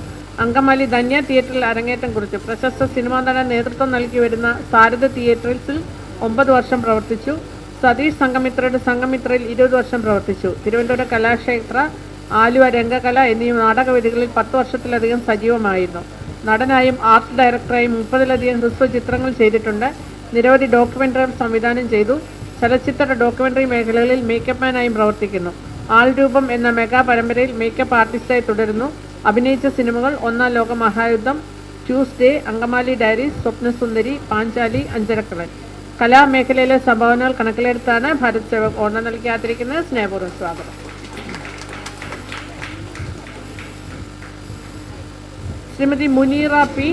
അങ്കമാലി ധന്യ തിയേറ്ററിൽ അരങ്ങേറ്റം കുറിച്ചു. പ്രശസ്ത സിനിമാ നടൻ നേതൃത്വം നൽകി വരുന്ന സാരഥി തിയേറ്ററിൽ 9 വർഷം പ്രവർത്തിച്ചു. സതീഷ് സംഘമിത്രയുടെ സംഘമിത്രയിൽ 20 വർഷം പ്രവർത്തിച്ചു. തിരുവനന്തപുരം കലാക്ഷേത്ര, ആലുവ രംഗകല എന്നീ നാടകവേദികളിൽ 10 വർഷത്തിലധികം സജീവമായിരുന്നു. നടനായും ആർട്ട് ഡയറക്ടറായും 30-ലധികം ഹ്രസ്വ ചിത്രങ്ങൾ ചെയ്തിട്ടുണ്ട്. നിരവധി ഡോക്യുമെൻ്ററികൾ സംവിധാനം ചെയ്തു. ചലച്ചിത്ര ഡോക്യുമെൻ്ററി മേഖലകളിൽ മേക്കപ്പ് മാനായും പ്രവർത്തിക്കുന്നു. ആൾരൂപം എന്ന മെഗാ പരമ്പരയിൽ മേക്കപ്പ് ആർട്ടിസ്റ്റായി തുടരുന്നു. അഭിനയിച്ച സിനിമകൾ ഒന്നാം ലോക മഹായുദ്ധം, ട്യൂസ്ഡേ, അങ്കമാലി ഡയറീസ്, സ്വപ്നസുന്ദരി, പാഞ്ചാലി, അഞ്ചരക്കള്ളൻ. കലാമേഖലയിലെ സംഭാവനകൾ കണക്കിലെടുത്താണ് ഭാരത് സേവക് ഓണം നൽകി കാത്തിരിക്കുന്നത്. സ്നേഹപൂർവ്വം സ്വാഗതം. ശ്രീമതി മുനീറ പി,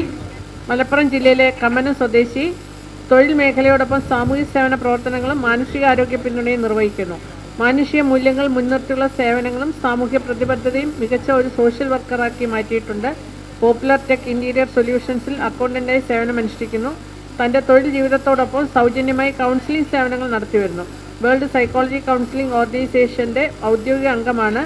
മലപ്പുറം ജില്ലയിലെ കമ്മനം സ്വദേശി. തൊഴിൽ മേഖലയോടൊപ്പം സാമൂഹ്യ സേവന പ്രവർത്തനങ്ങളും മാനസികാരോഗ്യ പിന്തുണയും നിർവഹിക്കുന്നു. മാനുഷിക മൂല്യങ്ങൾ മുൻനിർത്തിയുള്ള സേവനങ്ങളും സാമൂഹ്യ പ്രതിബദ്ധതയും മികച്ച ഒരു സോഷ്യൽ വർക്കറാക്കി മാറ്റിയിട്ടുണ്ട്. പോപ്പുലർ ടെക് ഇന്റീരിയർ സൊല്യൂഷൻസിൽ അക്കൗണ്ടന്റായി സേവനമനുഷ്ഠിക്കുന്നു. തൻ്റെ തൊഴിൽ ജീവിതത്തോടൊപ്പം സൗജന്യമായി കൗൺസിലിംഗ് സേവനങ്ങൾ നടത്തിവരുന്നു. വേൾഡ് സൈക്കോളജി കൗൺസിലിംഗ് ഓർഗനൈസേഷന്റെ ഔദ്യോഗിക അംഗമാണ്.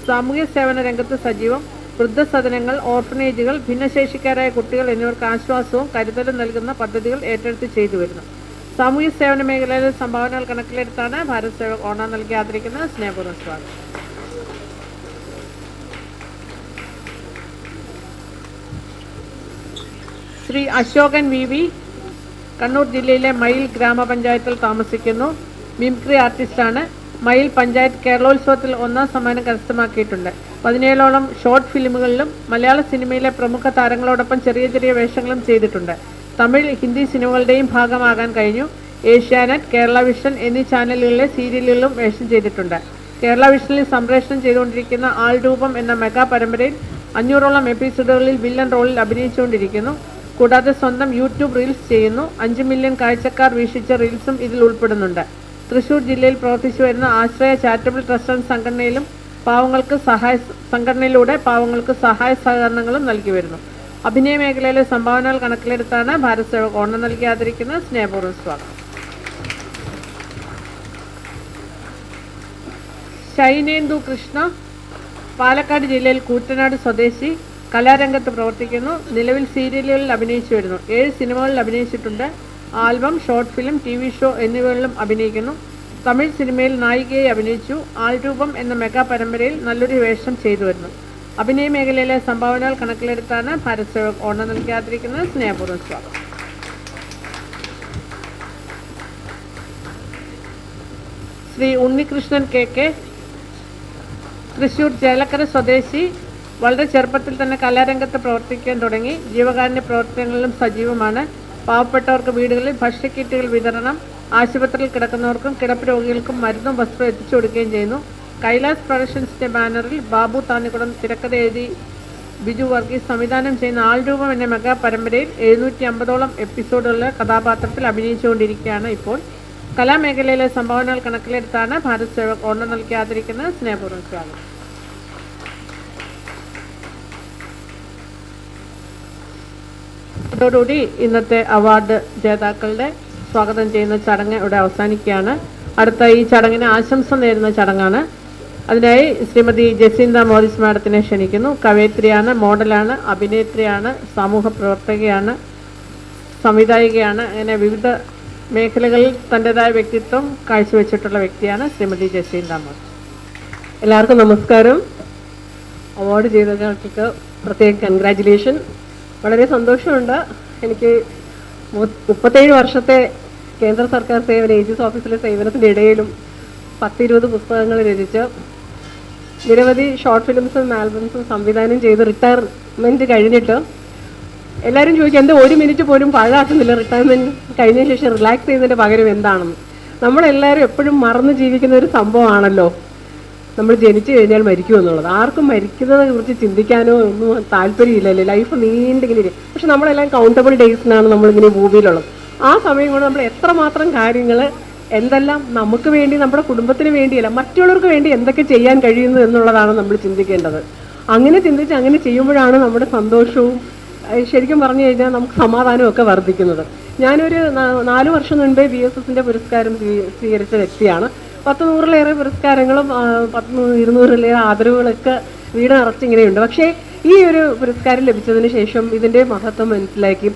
സാമൂഹ്യ സേവന രംഗത്ത് സജീവം. വൃദ്ധസദനങ്ങൾ, ഓർഫനേജുകൾ, ഭിന്നശേഷിക്കാരായ കുട്ടികൾ എന്നിവർക്ക് ആശ്വാസവും കരുതലും നൽകുന്ന പദ്ധതികൾ ഏറ്റെടുത്ത് ചെയ്തു വരുന്നു. സാമൂഹ്യ സേവന മേഖലയിലെ സംഭാവനകൾ കണക്കിലെടുത്താണ് ഭാരത് സേവക് ഓണം നൽകി ആദരിക്കുന്നത്. സ്നേഹപൂർവ്വം സ്വാഗതം. ശ്രീ അശോകൻ വി, കണ്ണൂർ ജില്ലയിലെ മയിൽ ഗ്രാമപഞ്ചായത്തിൽ താമസിക്കുന്നു. മിമിക്രി ആർട്ടിസ്റ്റാണ്. മയിൽ പഞ്ചായത്ത് കേരളോത്സവത്തിൽ 1ാം സമ്മാനം കരസ്ഥമാക്കിയിട്ടുണ്ട്. 17ഓളം ഷോർട്ട് ഫിലിമുകളിലും മലയാള സിനിമയിലെ പ്രമുഖ താരങ്ങളോടൊപ്പം ചെറിയ ചെറിയ വേഷങ്ങളും ചെയ്തിട്ടുണ്ട്. തമിഴ്, ഹിന്ദി സിനിമകളുടെയും ഭാഗമാകാൻ കഴിഞ്ഞു. ഏഷ്യാനെറ്റ്, കേരള വിഷൻ എന്നീ ചാനലുകളിലെ സീരിയലുകളിലും വേഷം ചെയ്തിട്ടുണ്ട്. കേരള വിഷനിൽ സംപ്രേഷണം ചെയ്തുകൊണ്ടിരിക്കുന്ന ആൾരൂപം എന്ന മെഗാ പരമ്പരയിൽ 500ഓളം എപ്പിസോഡുകളിൽ വില്ലൻ റോളിൽ അഭിനയിച്ചുകൊണ്ടിരിക്കുന്നു. കൂടാതെ സ്വന്തം യൂട്യൂബ് റീൽസ് ചെയ്യുന്നു. 5 മില്യൺ കാഴ്ചക്കാർ വീക്ഷിച്ച റീൽസും ഇതിൽ ഉൾപ്പെടുന്നുണ്ട്. തൃശൂർ ജില്ലയിൽ പ്രവർത്തിച്ചു വരുന്ന ആശ്രയ ചാരിറ്റബിൾ ട്രസ്റ്റ് ആൻഡ് സംഘടനയിലൂടെ പാവങ്ങൾക്ക് സഹായ സഹകരണങ്ങളും നൽകി വരുന്നു. അഭിനയ മേഖലയിലെ സംഭാവനകൾ കണക്കിലെടുത്താണ് ഭാരത് സേവക് ഓണം നൽകി ആദരിക്കുന്നത്. സ്നേഹപൂർവ്വം സ്വാഗതം. ശൈനേന്ദു കൃഷ്ണ, പാലക്കാട് ജില്ലയിൽ കൂറ്റനാട് സ്വദേശി, കലാരംഗത്ത് പ്രവർത്തിക്കുന്നു. നിലവിൽ സീരിയലുകളിൽ അഭിനയിച്ചു വരുന്നു. 7 സിനിമകളിൽ അഭിനയിച്ചിട്ടുണ്ട്. Album, short film, TV show എന്നിവകളിലും അഭിനയിക്കുന്നു. തമിഴ് സിനിമയിൽ നായികയായി അഭിനയിച്ചു. ആൾരൂപം എന്ന മെഗാ പരമ്പരയിൽ നല്ലൊരു വേഷം ചെയ്തു വരുന്നു. അഭിനയ മേഖലയിലെ സംഭാവനകൾ കണക്കിലെടുത്താണ് ഭാരത് സേവക് ഓണം നൽകി ആദരിക്കുന്നത്. സ്നേഹപൂർവ്വം സ്വാഗതം. ശ്രീ ഉണ്ണികൃഷ്ണൻ KK, തൃശൂർ ചേലക്കര സ്വദേശി. വളരെ ചെറുപ്പത്തിൽ തന്നെ കലാരംഗത്ത് പ്രവർത്തിക്കാൻ തുടങ്ങി. ജീവകാരുണ്യ പ്രവർത്തനങ്ങളിലും സജീവമാണ്. പാവപ്പെട്ടവർക്ക് വീടുകളിൽ ഭക്ഷ്യക്കിറ്റുകൾ വിതരണം, ആശുപത്രിയിൽ കിടക്കുന്നവർക്കും കിടപ്പ് രോഗികൾക്കും മരുന്നും വസ്ത്രവും എത്തിച്ചു കൊടുക്കുകയും ചെയ്യുന്നു. കൈലാസ് പ്രൊഡക്ഷൻസിന്റെ ബാനറിൽ ബാബു താന്നിക്കുടം തിരക്കഥ എഴുതി ബിജു വർഗീസ് സംവിധാനം ചെയ്യുന്ന ആൾരൂപം എന്ന മെഗാ പരമ്പരയിൽ 750ഓളം എപ്പിസോഡുകളിലെ കഥാപാത്രത്തിൽ അഭിനയിച്ചുകൊണ്ടിരിക്കുകയാണ് ഇപ്പോൾ. കലാമേഖലയിലെ സംഭാവനകൾ കണക്കിലെടുത്താണ് ഭാരത് സേവക് ഓണം നൽകി ആദരിക്കുന്നത്. സ്നേഹപൂർവ്വം സ്വാഗതം. ഇതോടുകൂടി ഇന്നത്തെ അവാർഡ് ജേതാക്കളുടെ സ്വാഗതം ചെയ്യുന്ന ചടങ്ങ് ഇവിടെ അവസാനിക്കുകയാണ്. അടുത്ത ഈ ചടങ്ങിന് ആശംസ നേരുന്ന ചടങ്ങാണ്. അതിനായി ശ്രീമതി ജസീന്ത മോറിസ് മാഡത്തിനെ ക്ഷണിക്കുന്നു. കവയിത്രിയാണ്, മോഡലാണ്, അഭിനേത്രിയാണ്, സമൂഹ പ്രവർത്തകയാണ്, സംവിധായികയാണ്. അങ്ങനെ വിവിധ മേഖലകളിൽ തൻ്റെതായ വ്യക്തിത്വം കാഴ്ചവെച്ചിട്ടുള്ള വ്യക്തിയാണ് ശ്രീമതി ജസീന്ത മോറിസ്. എല്ലാവർക്കും നമസ്കാരം. അവാർഡ് ചെയ്തവർക്ക് പ്രത്യേക കൺഗ്രാജുലേഷൻ. വളരെ സന്തോഷമുണ്ട്. എനിക്ക് 37 വർഷത്തെ കേന്ദ്ര സർക്കാർ സേവന ഏജൻസി ഓഫീസിലെ സേവനത്തിൻ്റെ ഇടയിലും 10-20 പുസ്തകങ്ങൾ രചിച്ച് നിരവധി ഷോർട്ട് ഫിലിംസും ആൽബംസും സംവിധാനം ചെയ്ത് റിട്ടയർമെൻറ്റ് കഴിഞ്ഞിട്ട് എല്ലാവരും ചോദിക്കും എന്താ 1 മിനിറ്റ് പോലും പാഴാക്കുന്നില്ല, റിട്ടയർമെൻറ്റ് കഴിഞ്ഞ ശേഷം റിലാക്സ് ചെയ്യുന്നതിൻ്റെ പകരം എന്താണെന്ന്. നമ്മളെല്ലാവരും എപ്പോഴും മറന്ന് ജീവിക്കുന്ന ഒരു സംഭവമാണല്ലോ നമ്മൾ ജനിച്ചു കഴിഞ്ഞാൽ മരിക്കും എന്നുള്ളത്. ആർക്കും മരിക്കുന്നതിനെ കുറിച്ച് ചിന്തിക്കാനോ ഒന്നും താല്പര്യമില്ലല്ലേ. ലൈഫ് നീണ്ടിങ്ങനെ ഇരിക്കും. പക്ഷെ നമ്മളെല്ലാം കൗണ്ടബിൾ ഡേയ്സിനാണ് നമ്മളിങ്ങനെ ഭൂമിയിലുള്ളത്. ആ സമയം കൊണ്ട് നമ്മൾ എത്രമാത്രം കാര്യങ്ങൾ എന്തെല്ലാം നമുക്ക് വേണ്ടി, നമ്മുടെ കുടുംബത്തിന് വേണ്ടിയല്ല മറ്റുള്ളവർക്ക് വേണ്ടി എന്തൊക്കെ ചെയ്യാൻ കഴിയുന്നു എന്നുള്ളതാണ് നമ്മൾ ചിന്തിക്കേണ്ടത്. അങ്ങനെ ചിന്തിച്ച് അങ്ങനെ ചെയ്യുമ്പോഴാണ് നമ്മുടെ സന്തോഷവും ശരിക്കും പറഞ്ഞു കഴിഞ്ഞാൽ നമുക്ക് സമാധാനവും ഒക്കെ വർദ്ധിക്കുന്നത്. ഞാനൊരു 4 വർഷം മുൻപേ BSSന്റെ പുരസ്കാരം സ്വീകരിച്ച വ്യക്തിയാണ്. 100-100-ലേറെ പുരസ്കാരങ്ങളും 200-ലേറെ ആദരവുകളൊക്കെ വീട് നിറച്ചിങ്ങനെയുണ്ട്. പക്ഷേ ഈ ഒരു പുരസ്കാരം ലഭിച്ചതിന് ശേഷം ഇതിൻ്റെ മഹത്വം മനസ്സിലാക്കി.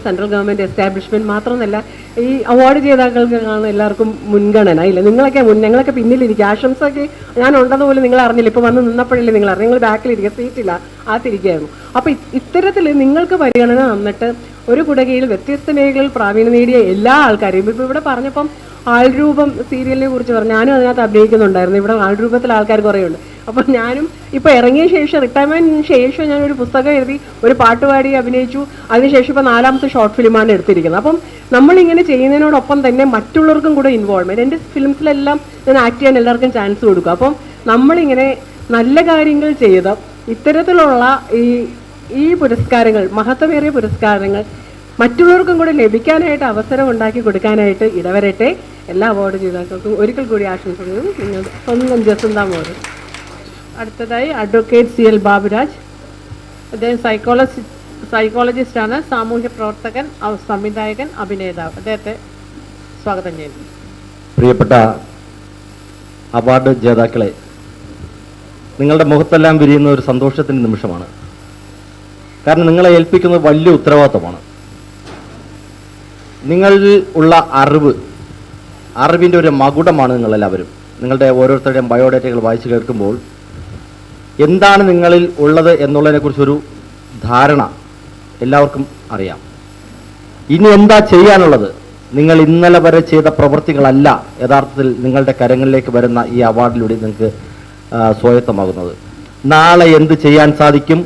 സെൻട്രൽ ഗവൺമെൻറ് എസ്റ്റാബ്ലിഷ്മെൻറ്റ് മാത്രമല്ല, ഈ അവാർഡ് ജേതാക്കൾക്കാണ് എല്ലാവർക്കും മുൻഗണന. ഇല്ല, ഞങ്ങളൊക്കെ പിന്നിലിരിക്കുക. ആശംസയ്ക്ക് ഞാൻ ഉണ്ടെന്ന് പോലും നിങ്ങൾ അറിഞ്ഞില്ല. ഇപ്പോൾ വന്ന് നിന്നപ്പോഴല്ലേ നിങ്ങൾ അറിഞ്ഞു. നിങ്ങൾ ബാക്കിലിരിക്കുക, സീറ്റില്ല, തിരിക്കുകയായിരുന്നു. അപ്പോൾ ഇത്തരത്തിൽ നിങ്ങൾക്ക് പരിഗണന തന്നിട്ട് ഒരു കുടകീഴിൽ വ്യത്യസ്ത മേഖലകളിൽ പ്രാവീണ്യം നേടിയ എല്ലാ ആൾക്കാരെയും, ഇപ്പോൾ ഇവിടെ പറഞ്ഞപ്പം ആൾരൂപം സീരിയലിനെ കുറിച്ച് പറഞ്ഞു. ഞാനും അതിനകത്ത് അഭിനയിക്കുന്നുണ്ടായിരുന്നു. ഇവിടെ ആൾരൂപത്തിൽ ആൾക്കാർ കുറേയുണ്ട്. അപ്പം ഞാനും ഇപ്പോൾ ഇറങ്ങിയ ശേഷം, റിട്ടയർമെൻറ്റിന് ശേഷം ഞാനൊരു പുസ്തകം എഴുതി, ഒരു പാട്ടുപാടി അഭിനയിച്ചു. അതിനുശേഷം ഇപ്പോൾ 4ാമത്തെ ഷോർട്ട് ഫിലിമാണ് എടുത്തിരിക്കുന്നത്. അപ്പം നമ്മളിങ്ങനെ ചെയ്യുന്നതിനോടൊപ്പം തന്നെ മറ്റുള്ളവർക്കും കൂടെ ഇൻവോൾവ്മെൻറ്റ്. എൻ്റെ ഫിലിംസിലെല്ലാം ഞാൻ ആക്ട് ചെയ്യാൻ എല്ലാവർക്കും ചാൻസ് കൊടുക്കും. അപ്പം നമ്മളിങ്ങനെ നല്ല കാര്യങ്ങൾ ചെയ്ത് ഇത്തരത്തിലുള്ള ഈ പുരസ്കാരങ്ങൾ, മഹത്വമേറിയ പുരസ്കാരങ്ങൾ മറ്റുള്ളവർക്കും കൂടെ ലഭിക്കാനായിട്ട് അവസരം ഉണ്ടാക്കി കൊടുക്കാനായിട്ട് ഇടവരട്ടെ. എല്ലാ അവാർഡ് ജേതാക്കൾക്കും ഒരിക്കൽ കൂടി ആശംസിക്കുന്നു. നിങ്ങൾ സ്വന്തം ജസന്ത മോഹൻ. അടുത്തതായി അഡ്വക്കേറ്റ് CL ബാബുരാജ്. അദ്ദേഹം സൈക്കോളജിസ്റ്റാണ്, സാമൂഹ്യ പ്രവർത്തകൻ, സംവിധായകൻ, അഭിനേതാവ്. അദ്ദേഹത്തെ സ്വാഗതം ചെയ്യുന്നു. പ്രിയപ്പെട്ട അവാർഡ് ജേതാക്കളെ, നിങ്ങളുടെ മുഖത്തെല്ലാം വിരിയുന്ന ഒരു സന്തോഷത്തിൻ്റെ നിമിഷമാണ്. കാരണം നിങ്ങളെ ഏൽപ്പിക്കുന്നത് വലിയ ഉത്തരവാദിത്തമാണ്. നിങ്ങളിൽ ഉള്ള അറിവിൻ്റെ ഒരു മകുടമാണ് നിങ്ങളെല്ലാവരും. നിങ്ങളുടെ ഓരോരുത്തരുടെയും ബയോഡേറ്റകൾ വായിച്ചു കേൾക്കുമ്പോൾ എന്താണ് നിങ്ങളിൽ ഉള്ളത് എന്നുള്ളതിനെക്കുറിച്ചൊരു ധാരണ എല്ലാവർക്കും അറിയാം. ഇനി എന്താ ചെയ്യാനുള്ളത്? നിങ്ങൾ ഇന്നലെ വരെ ചെയ്ത പ്രവൃത്തികളല്ല യഥാർത്ഥത്തിൽ നിങ്ങളുടെ കരങ്ങളിലേക്ക് വരുന്ന ഈ അവാർഡിലൂടെ നിങ്ങൾക്ക് സ്വായത്തമാകുന്നത്. നാളെ എന്ത് ചെയ്യാൻ സാധിക്കും?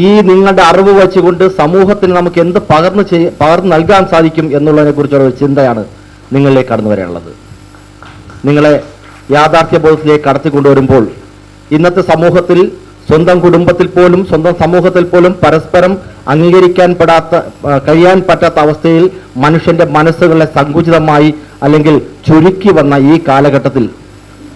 ഈ നിങ്ങളുടെ അറിവ് വെച്ചുകൊണ്ട് സമൂഹത്തിന് നമുക്ക് എന്ത് പകർന്നു നൽകാൻ സാധിക്കും എന്നുള്ളതിനെക്കുറിച്ചുള്ള ഒരു ചിന്തയാണ് നിങ്ങളിലേക്ക് കടന്നു വരാനുള്ളത്. നിങ്ങളെ യാഥാർത്ഥ്യബോധത്തിലേക്ക് കടത്തിക്കൊണ്ടുവരുമ്പോൾ ഇന്നത്തെ സമൂഹത്തിൽ, സ്വന്തം കുടുംബത്തിൽ പോലും, സ്വന്തം സമൂഹത്തിൽ പോലും പരസ്പരം കഴിയാൻ പറ്റാത്ത അവസ്ഥയിൽ മനുഷ്യന്റെ മനസ്സുകളെ സങ്കുചിതമായി അല്ലെങ്കിൽ ചുരുക്കി വന്ന ഈ കാലഘട്ടത്തിൽ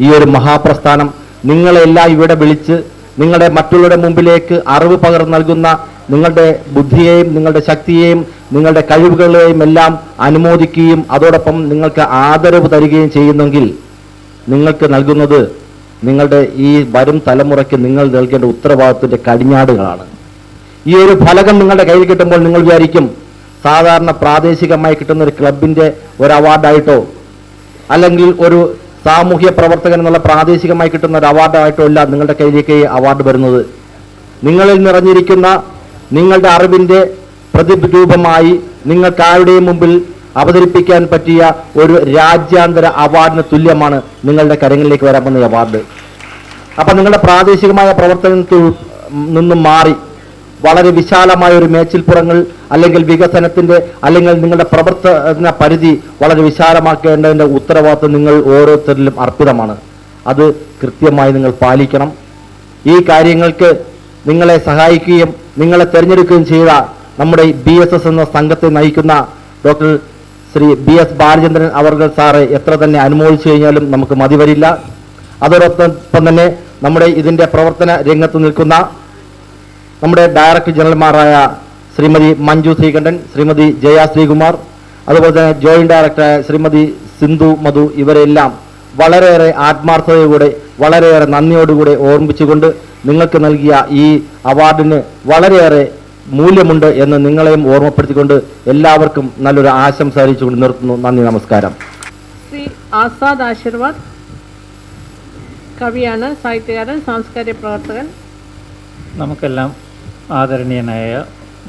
ഈ ഒരു മഹാപ്രസ്ഥാനം നിങ്ങളെല്ലാം ഇവിടെ വിളിച്ച് നിങ്ങളുടെ മറ്റുള്ളവരുടെ മുമ്പിലേക്ക് അറിവ് പകർന്നു നൽകുന്ന നിങ്ങളുടെ ബുദ്ധിയെയും നിങ്ങളുടെ ശക്തിയെയും നിങ്ങളുടെ കഴിവുകളെയും എല്ലാം അനുമോദിക്കുകയും അതോടൊപ്പം നിങ്ങൾക്ക് ആദരവ് തരികയും ചെയ്യുന്നെങ്കിൽ നിങ്ങൾക്ക് നൽകുന്നത് നിങ്ങളുടെ ഈ വരും തലമുറയ്ക്ക് നിങ്ങൾ നൽകേണ്ട ഉത്തരവാദിത്വത്തിന്റെ കടിഞ്ഞാടുകളാണ്. ഈ ഒരു ഫലകം നിങ്ങളുടെ കയ്യിൽ കിട്ടുമ്പോൾ നിങ്ങൾ വിചാരിക്കും സാധാരണ പ്രാദേശികമായി കിട്ടുന്ന ഒരു ക്ലബിന്റെ ഒരു അവാർഡായിട്ടോ അല്ലെങ്കിൽ ഒരു സാമൂഹ്യ പ്രവർത്തകൻ എന്നുള്ള പ്രാദേശികമായി കിട്ടുന്ന ഒരു അവാർഡായിട്ടോ അല്ല നിങ്ങളുടെ കയ്യിലേക്ക് ഈ അവാർഡ് വരുന്നത്. നിങ്ങളിൽ നിറഞ്ഞിരിക്കുന്ന നിങ്ങളുടെ അറിവിന്റെ പ്രതിരൂപമായി നിങ്ങൾക്ക് ആരുടെയും മുമ്പിൽ അവതരിപ്പിക്കാൻ പറ്റിയ ഒരു രാജ്യാന്തര അവാർഡിന് തുല്യമാണ് നിങ്ങളുടെ കരങ്ങളിലേക്ക് വരാൻ പോകുന്ന അവാർഡ്. അപ്പം നിങ്ങളുടെ പ്രാദേശികമായ പ്രവർത്തനത്തിൽ നിന്നും മാറി വളരെ വിശാലമായ ഒരു മേച്ചിൽപ്പുറങ്ങൾ അല്ലെങ്കിൽ വികസനത്തിന്റെ അല്ലെങ്കിൽ നിങ്ങളുടെ പ്രവർത്തന പരിധി വളരെ വിശാലമാക്കേണ്ടതിന്റെ ഉത്തരവാദിത്വം നിങ്ങൾ ഓരോരുത്തരിലും അർപ്പിതമാണ്. അത് കൃത്യമായി നിങ്ങൾ പാലിക്കണം. ഈ കാര്യങ്ങൾക്ക് നിങ്ങളെ സഹായിക്കുകയും നിങ്ങളെ തിരഞ്ഞെടുക്കുകയും ചെയ്ത നമ്മുടെ BSS എന്ന സംഘത്തെ നയിക്കുന്ന ഡോക്ടർ ശ്രീ BS ബാലചന്ദ്രൻ അവർകൾ സാറെ എത്ര തന്നെ അനുമോദിച്ചു കഴിഞ്ഞാലും നമുക്ക് മതി വരില്ല. അതോടൊപ്പം തന്നെ നമ്മുടെ ഇതിന്റെ പ്രവർത്തന രംഗത്ത് നിൽക്കുന്ന നമ്മുടെ ഡയറക്ടർ ജനറൽമാരായ ശ്രീമതി മഞ്ജു ശ്രീകണ്ഠൻ, ശ്രീമതി ജയ ശ്രീകുമാർ, അതുപോലെ തന്നെ ജോയിന്റ് ഡയറക്ടറായ ശ്രീമതി സിന്ധു മധു, ഇവരെല്ലാം വളരെയേറെ ആത്മാർത്ഥതയോടെ വളരെയേറെ നന്ദിയോടുകൂടെ ഓർമ്മിച്ചുകൊണ്ട് നിങ്ങൾക്ക് നൽകിയ ഈ അവാർഡിന് വളരെയേറെ മൂല്യമുണ്ട് എന്ന് നിങ്ങളെയും ഓർമ്മപ്പെടുത്തിക്കൊണ്ട് എല്ലാവർക്കും നല്ലൊരു ആശംസ അറിയിച്ചുകൊണ്ട് നിർത്തുന്നു. നന്ദി, നമസ്കാരം. ശ്രീ ആസാദ് ആശീർവാദ് കവിയാണ്, സാഹിത്യകാരൻ, സാംസ്കാരിക പ്രവർത്തകൻ. നമുക്കെല്ലാം ആദരണീയനായ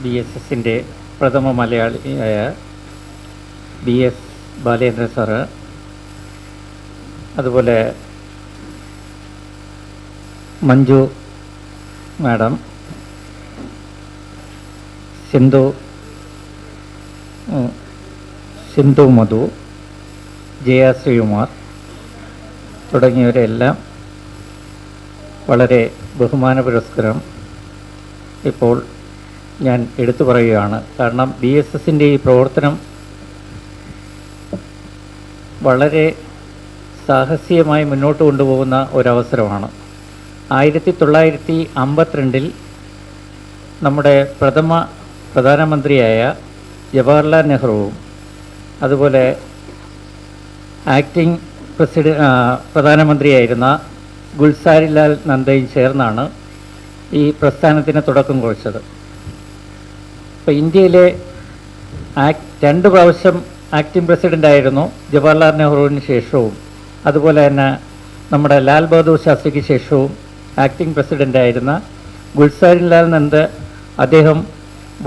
BSSന്റെ പ്രഥമ മലയാളിയായ BS ബാലേന്ദ്രൻ സാറ്, അതുപോലെ മഞ്ജു മാഡം, സിന്ധു മധു, ജയ ശ്രീകുമാർ തുടങ്ങിയവരെല്ലാം വളരെ ബഹുമാന പുരസ്കാരം ഇപ്പോൾ ഞാൻ എടുത്തു പറയുകയാണ്. കാരണം BSSന്റെ ഈ പ്രവർത്തനം വളരെ സാഹസികമായി മുന്നോട്ട് കൊണ്ടുപോകുന്ന ഒരവസരമാണ്. 1952 നമ്മുടെ പ്രധാനമന്ത്രിയായ ജവഹർലാൽ നെഹ്റുവും അതുപോലെ ആക്ടിംഗ് പ്രധാനമന്ത്രിയായിരുന്ന ഗുൽസാരിലാൽ നന്ദയും ചേർന്നാണ് ഈ പ്രസ്ഥാനത്തിന് തുടക്കം കുറിച്ചത്. ഇപ്പോൾ ഇന്ത്യയിലെ 2 പ്രാവശ്യം ആക്ടിംഗ് പ്രസിഡൻ്റായിരുന്നു ജവഹർലാൽ നെഹ്റുവിന് ശേഷവും, അതുപോലെ തന്നെ നമ്മുടെ ലാൽ ബഹദൂർ ശാസ്ത്രിക്ക് ശേഷവും ആക്ടിംഗ് പ്രസിഡൻ്റായിരുന്ന ഗുൽസാരിലാൽ നന്ദ് അദ്ദേഹം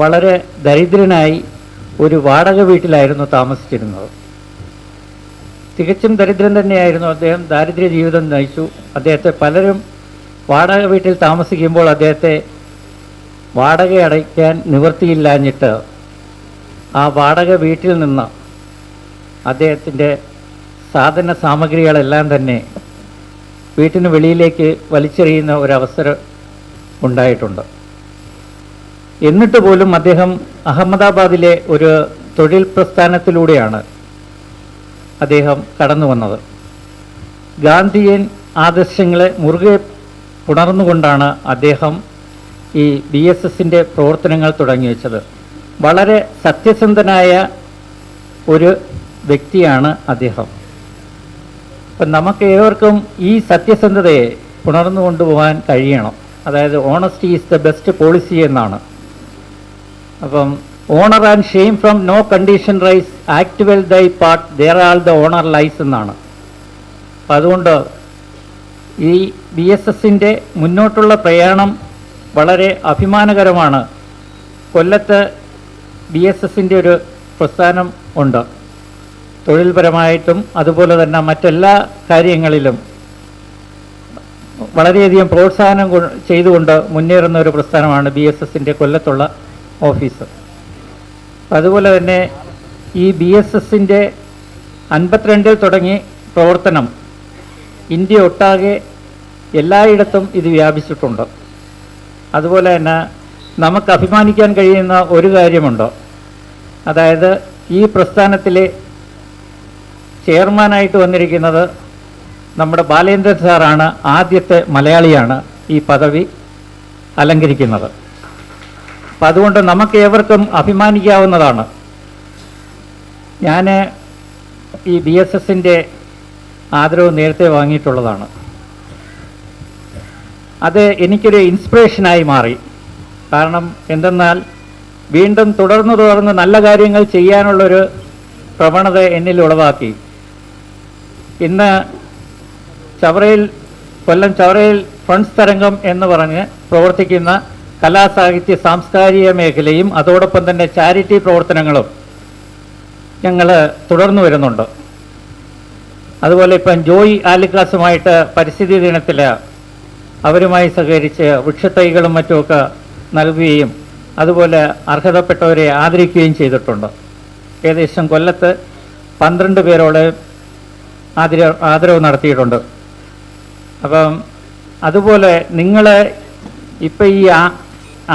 വളരെ ദരിദ്രനായി ഒരു വാടക വീട്ടിലായിരുന്നു താമസിച്ചിരുന്നത്. തികച്ചും ദരിദ്രൻ തന്നെയായിരുന്നു അദ്ദേഹം. ദാരിദ്ര്യ ജീവിതം നയിച്ചു. അദ്ദേഹത്തെ പലരും വാടക വീട്ടിൽ താമസിക്കുമ്പോൾ അദ്ദേഹത്തെ വാടക അടയ്ക്കാൻ നിവൃത്തിയില്ലാഞ്ഞിട്ട് ആ വാടക വീട്ടിൽ നിന്ന് അദ്ദേഹത്തിൻ്റെ സാധന സാമഗ്രികളെല്ലാം തന്നെ വീട്ടിന് വെളിയിലേക്ക് വലിച്ചെറിയുന്ന ഒരവസരം ഉണ്ടായിട്ടുണ്ട്. എന്നിട്ട് പോലും അദ്ദേഹം അഹമ്മദാബാദിലെ ഒരു തൊഴിൽ പ്രസ്ഥാനത്തിലൂടെയാണ് അദ്ദേഹം കടന്നു വന്നത്. ഗാന്ധിയൻ ആദർശങ്ങളെ മുറുകെ പുണർന്നുകൊണ്ടാണ് അദ്ദേഹം ഈ BSSൻ്റെ പ്രവർത്തനങ്ങൾ തുടങ്ങി വെച്ചത്. വളരെ സത്യസന്ധനായ ഒരു വ്യക്തിയാണ് അദ്ദേഹം. അപ്പം നമുക്ക് ഏവർക്കും ഈ സത്യസന്ധതയെ പുണർന്നു കൊണ്ടുപോകാൻ കഴിയണം. അതായത് honesty is the best policy എന്നാണ്. അപ്പം honour and shame from no condition rise, act well thy part, there all the honour lies എന്നാണ്. അപ്പം അതുകൊണ്ട് ഈ BSSൻ്റെ മുന്നോട്ടുള്ള പ്രയാണം വളരെ അഭിമാനകരമാണ്. കൊല്ലത്ത് BSSൻ്റെ ഒരു പ്രസ്ഥാനം ഉണ്ട്. തൊഴിൽപരമായിട്ടും അതുപോലെ തന്നെ മറ്റെല്ലാ കാര്യങ്ങളിലും വളരെയധികം പ്രോത്സാഹനം ചെയ്തുകൊണ്ട് മുന്നേറുന്ന ഒരു പ്രസ്ഥാനമാണ് BSSൻ്റെ കൊല്ലത്തുള്ള ഓഫീസ്. അതുപോലെ തന്നെ ഈ BSSൻ്റെ 52 തുടങ്ങി പ്രവർത്തനം ഇന്ത്യ ഒട്ടാകെ എല്ലായിടത്തും ഇത് വ്യാപിച്ചിട്ടുണ്ട്. അതുപോലെ തന്നെ നമുക്ക് അഭിമാനിക്കാൻ കഴിയുന്ന ഒരു കാര്യമുണ്ട്. അതായത് ഈ പ്രസ്ഥാനത്തിലെ ചെയർമാനായിട്ട് വന്നിരിക്കുന്നത് നമ്മുടെ ബാലേന്ദ്രൻ സാറാണ്. ആദ്യത്തെ മലയാളിയാണ് ഈ പദവി അലങ്കരിക്കുന്നത്. അപ്പം അതുകൊണ്ട് നമുക്ക് ഏവർക്കും അഭിമാനിക്കാവുന്നതാണ്. ഞാൻ ഈ BSSൻ്റെ ആദരവ് നേരത്തെ വാങ്ങിയിട്ടുള്ളതാണ്. അത് എനിക്കൊരു ഇൻസ്പിറേഷനായി മാറി. കാരണം എന്തെന്നാൽ വീണ്ടും തുടർന്ന് നല്ല കാര്യങ്ങൾ ചെയ്യാനുള്ളൊരു പ്രവണത എന്നിൽ ഉളവാക്കി. ഇന്ന് കൊല്ലം ചവറയിൽ ഫ്രണ്ട്സ് തരംഗം എന്ന് പറഞ്ഞ് പ്രവർത്തിക്കുന്ന കലാസാഹിത്യ സാംസ്കാരിക മേഖലയും അതോടൊപ്പം തന്നെ ചാരിറ്റി പ്രവർത്തനങ്ങളും ഞങ്ങൾ തുടർന്നു വരുന്നുണ്ട്. അതുപോലെ ഇപ്പം ജോയ് ആലിക്കാസുമായിട്ട് പരിസ്ഥിതി ദിനത്തിൽ അവരുമായി സഹകരിച്ച് വൃക്ഷത്തൈകളും മറ്റുമൊക്കെ നൽകുകയും അതുപോലെ അർഹതപ്പെട്ടവരെ ആദരിക്കുകയും ചെയ്തിട്ടുണ്ട്. ഏകദേശം കൊല്ലത്ത് 12 പേരോളം ആദരവ് നടത്തിയിട്ടുണ്ട്. അപ്പം അതുപോലെ നിങ്ങൾ ഇപ്പം ഈ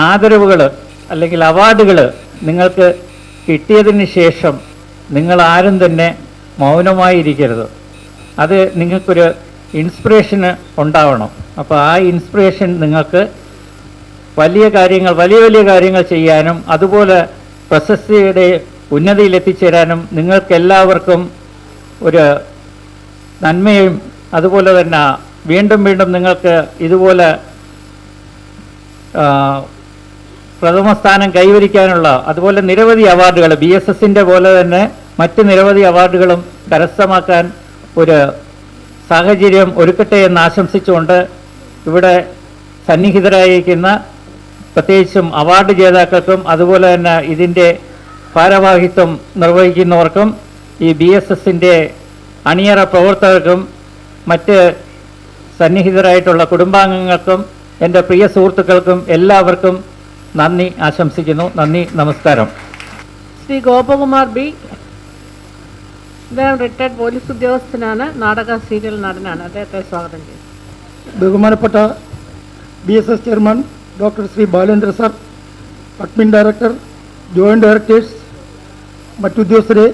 ആദരവുകൾ അല്ലെങ്കിൽ അവാർഡുകൾ നിങ്ങൾക്ക് കിട്ടിയതിന് ശേഷം നിങ്ങൾ ആരും തന്നെ മൗനമായിരിക്കരുത്. അത് നിങ്ങൾക്കൊരു ഇൻസ്പിറേഷന് ഉണ്ടാവണം. അപ്പോൾ ആ ഇൻസ്പിറേഷൻ നിങ്ങൾക്ക് വലിയ കാര്യങ്ങൾ ചെയ്യാനും അതുപോലെ പ്രശസ്തിയുടെ ഉന്നതിയിലെത്തിച്ചേരാനും നിങ്ങൾക്കെല്ലാവർക്കും ഒരു നന്മയും അതുപോലെ തന്നെ വീണ്ടും നിങ്ങൾക്ക് ഇതുപോലെ പ്രഥമ സ്ഥാനം കൈവരിക്കാനുള്ള അതുപോലെ നിരവധി അവാർഡുകൾ BSSൻ്റെ പോലെ തന്നെ മറ്റ് നിരവധി അവാർഡുകളും കരസ്ഥമാക്കാൻ ഒരു സാഹചര്യം ഒരുക്കട്ടെ എന്ന് ആശംസിച്ചുകൊണ്ട് ഇവിടെ സന്നിഹിതരായിരിക്കുന്ന പ്രത്യേകിച്ചും അവാർഡ് ജേതാക്കൾക്കും അതുപോലെ തന്നെ ഇതിൻ്റെ ഭാരവാഹിത്വം നിർവഹിക്കുന്നവർക്കും ഈ BSSൻ്റെ അണിയറ പ്രവർത്തകർക്കും മറ്റ് സന്നിഹിതരായിട്ടുള്ള കുടുംബാംഗങ്ങൾക്കും എൻ്റെ പ്രിയ സുഹൃത്തുക്കൾക്കും എല്ലാവർക്കും നന്ദി ആശംസിക്കുന്നു. നന്ദി, നമസ്കാരം. ശ്രീ ഗോപകുമാർ B. അദ്ദേഹം റിട്ടയർഡ് പോലീസ് ഉദ്യോഗസ്ഥനാണ്, നാടക സീരിയൽ നടനാണ്. അദ്ദേഹത്തെ സ്വാഗതം ചെയ്യും. ബഹുമാനപ്പെട്ട BSS chairman doctor Shri Balendra sir, admin director, joint directors, മറ്റുദ്യോഗസ്ഥരെ,